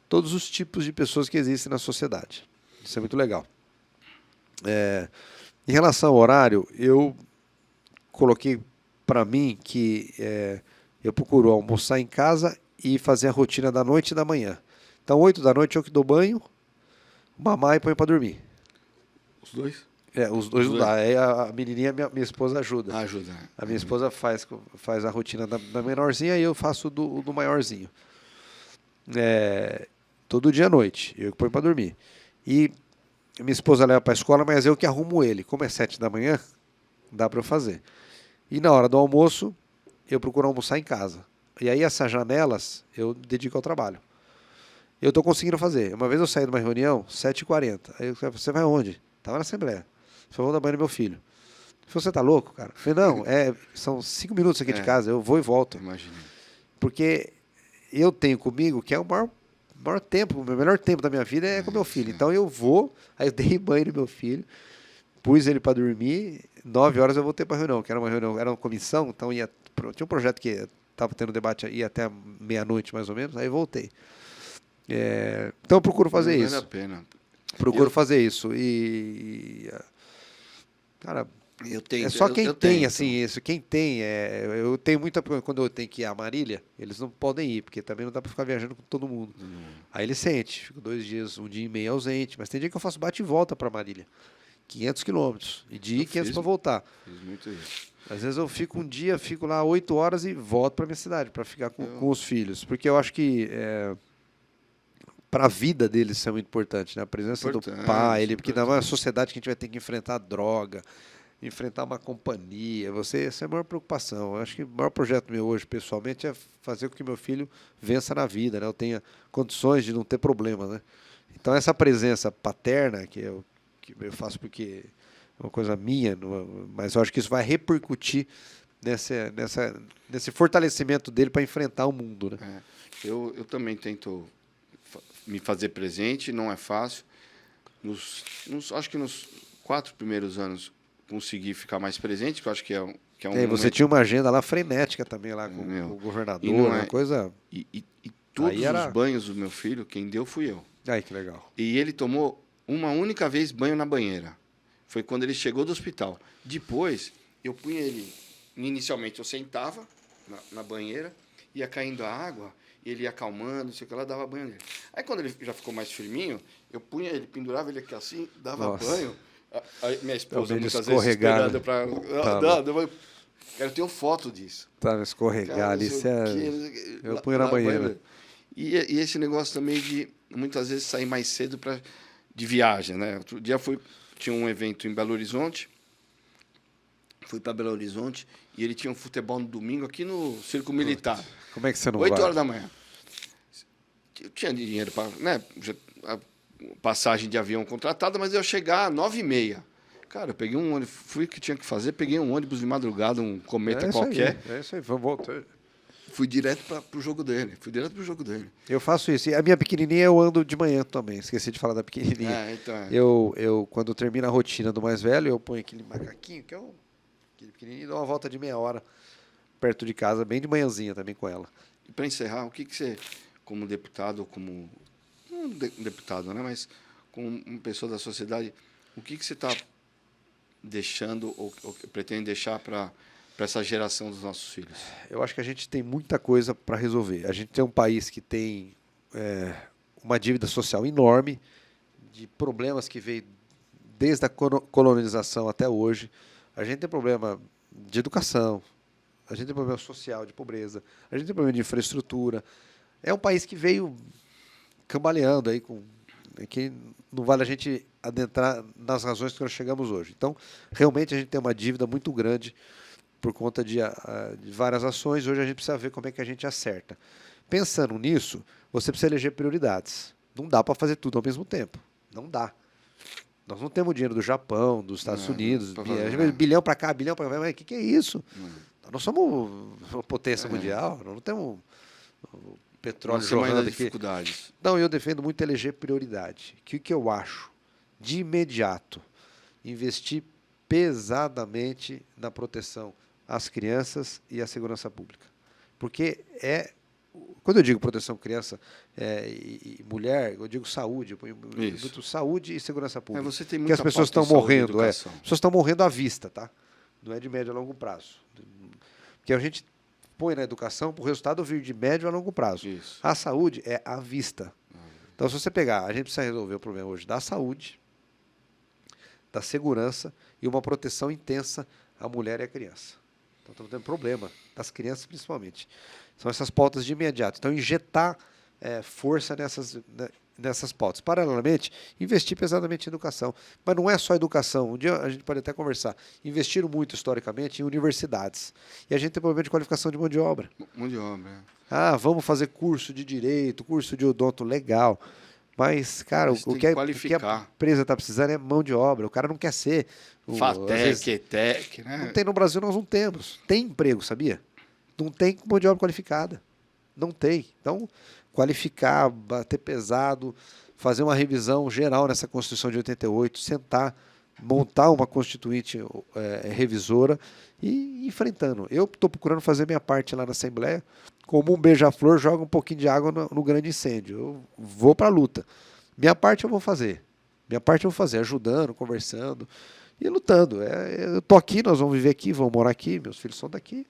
todos os tipos de pessoas que existem na sociedade. Isso é muito legal. Em relação ao horário, eu coloquei para mim que eu procuro almoçar em casa e fazer a rotina da noite e da manhã. Então, 8 da noite eu que dou banho, mamar e ponho para dormir. Os dois? Os dois não dá. Aí a menininha, minha esposa ajuda. Ajuda. A minha esposa faz a rotina da menorzinha e eu faço do maiorzinho. Todo dia à noite, eu que ponho para dormir. E minha esposa leva para a escola, mas eu que arrumo ele. Como é 7 da manhã, dá para eu fazer. E na hora do almoço, eu procuro almoçar em casa. E aí essas janelas eu dedico ao trabalho. Eu estou conseguindo fazer. Uma vez eu saí de uma reunião, 7h40. Aí eu falei, você vai onde? Estava na Assembleia. Eu falei, vou dar banho no meu filho. Ele falou, você tá louco, cara? Eu falei, não, são 5 minutos aqui de casa, eu vou e volto. Imagina. Porque eu tenho comigo que é o maior tempo, o melhor tempo da minha vida é com meu filho. Então eu vou, aí eu dei banho no meu filho, pus ele para dormir, 9 horas eu voltei para a reunião, que era uma reunião, era uma comissão, então tinha um projeto que estava tendo debate, ia até meia-noite mais ou menos, aí voltei. Então eu procuro fazer isso. Vale a pena. Procuro fazer isso. Cara, é só quem tem, assim, isso. Quem tem, eu tenho muita... Quando eu tenho que ir a Marília, eles não podem ir, porque também não dá para ficar viajando com todo mundo. Aí ele sente, fico 2 dias, 1 dia e meio ausente, mas tem dia que eu faço bate e volta para Marília. 500 quilômetros, e dia 500 para voltar. Fiz muito isso. Às vezes eu fico um dia, fico lá 8 horas e volto para minha cidade, para ficar com os filhos. Porque eu acho que para a vida deles isso é muito importante, né? A presença do pai, porque na sociedade que a gente vai ter que enfrentar droga, enfrentar uma companhia, essa é a maior preocupação. Eu acho que o maior projeto meu hoje, pessoalmente, é fazer com que meu filho vença na vida, né? Eu tenha condições de não ter problemas, né? Então, essa presença paterna, que eu faço porque é uma coisa minha, mas eu acho que isso vai repercutir nesse fortalecimento dele para enfrentar o mundo, né? Eu também tento me fazer presente, não é fácil. Acho que nos 4 primeiros anos consegui ficar mais presente, que eu acho que é um você momento... tinha uma agenda lá frenética também, lá com o governador, uma coisa... E todos os banhos do meu filho, quem deu fui eu. Ai, que legal. E ele tomou uma única vez banho na banheira. Foi quando ele chegou do hospital. Depois, eu punha ele... Inicialmente, eu sentava na banheira, ia caindo a água, e ele ia acalmando, não sei o que lá, dava banho nele. Aí, quando ele já ficou mais firminho, eu punha ele, pendurava ele aqui assim, dava banho. Aí, minha esposa, muitas vezes, esperando para... Cara, eu tenho foto disso. Tá, escorregar ali, eu punho na banheira. E esse negócio também de, muitas vezes, sair mais cedo de viagem, né? Outro dia tinha um evento em Belo Horizonte, fui para Belo Horizonte, e ele tinha um futebol no domingo aqui no Circo Militar. Como é que você não 8 horas da manhã. Eu tinha dinheiro para... Né, passagem de avião contratada, mas eu ia chegar às 9h30. Cara, eu peguei um ônibus, fui o que tinha que fazer, peguei um ônibus de madrugada, um cometa qualquer. É isso aí, voltou. Fui direto pro jogo dele. Eu faço isso. E a minha pequenininha eu ando de manhã também. Esqueci de falar da pequenininha. Eu, quando termino a rotina do mais velho, eu ponho aquele macaquinho, que é aquele pequenininho, e dou uma volta de meia hora perto de casa, bem de manhãzinha também com ela. E para encerrar, o que você, como deputado, como... Não deputado, né? Mas como uma pessoa da sociedade, o que você está deixando ou pretende deixar para essa geração dos nossos filhos? Eu acho que a gente tem muita coisa para resolver. A gente tem um país que tem uma dívida social enorme, de problemas que veio desde a colonização até hoje. A gente tem problema de educação, a gente tem problema social, de pobreza, a gente tem problema de infraestrutura. É um país que veio cambaleando aí, que não vale a gente adentrar nas razões que nós chegamos hoje. Então, realmente, a gente tem uma dívida muito grande por conta de várias ações. Hoje a gente precisa ver como é que a gente acerta. Pensando nisso, você precisa eleger prioridades. Não dá para fazer tudo ao mesmo tempo. Não dá. Nós não temos dinheiro do Japão, dos Estados Unidos, fazer, bilhão para cá, bilhão para lá. Mas o que é isso? Nós somos uma potência mundial, nós não temos petróleo jorrando aqui. Dificuldades. Não, eu defendo muito eleger prioridade. O que eu acho? De imediato, investir pesadamente na proteção às crianças e à segurança pública. Porque quando eu digo proteção criança e mulher, eu digo saúde. Muito saúde e segurança pública. Você tem porque as pessoas estão morrendo. As pessoas estão morrendo à vista, tá? Não é de médio a longo prazo. Porque a gente põe na educação para o resultado vir de médio a longo prazo. Isso. A saúde é à vista. Então, se você pegar, a gente precisa resolver o problema hoje da saúde, da segurança e uma proteção intensa à mulher e à criança. Então, estamos tendo problema, das crianças principalmente. São essas pautas de imediato. Então, injetar força nessas pautas. Paralelamente, investir pesadamente em educação. Mas não é só educação. Um dia a gente pode até conversar. Investiram muito, historicamente, em universidades. E a gente tem problema de qualificação de mão de obra. Mão de obra, vamos fazer curso de direito, curso de odonto, legal. Mas, cara, o que a empresa está precisando é mão de obra. O cara não quer ser... FATEC, ETEC, né? Não tem no Brasil, nós não temos. Tem emprego, sabia? Não tem mão de obra qualificada. Não tem. Então, qualificar, bater pesado, fazer uma revisão geral nessa Constituição de 88, sentar, montar uma constituinte revisora e ir enfrentando. Eu estou procurando fazer minha parte lá na Assembleia. Como um beija-flor joga um pouquinho de água no grande incêndio. Eu vou para a luta. Minha parte eu vou fazer. Ajudando, conversando e lutando. Eu estou aqui, nós vamos viver aqui, vamos morar aqui, meus filhos são daqui.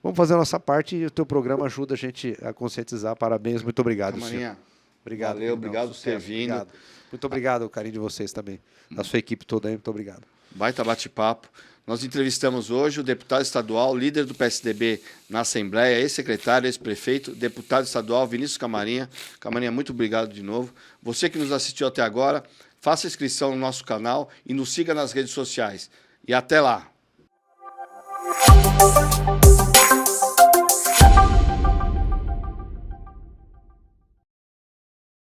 Vamos fazer a nossa parte e o teu programa ajuda a gente a conscientizar. Parabéns, muito obrigado, Camarinha. Obrigado. Valeu, obrigado por ter vindo. Obrigado. Muito obrigado, o carinho de vocês também. Da sua equipe toda aí, muito obrigado. Baita bate-papo. Nós entrevistamos hoje o deputado estadual, líder do PSDB na Assembleia, ex-secretário, ex-prefeito, deputado estadual Vinícius Camarinha. Camarinha, muito obrigado de novo. Você que nos assistiu até agora, faça inscrição no nosso canal e nos siga nas redes sociais. E até lá!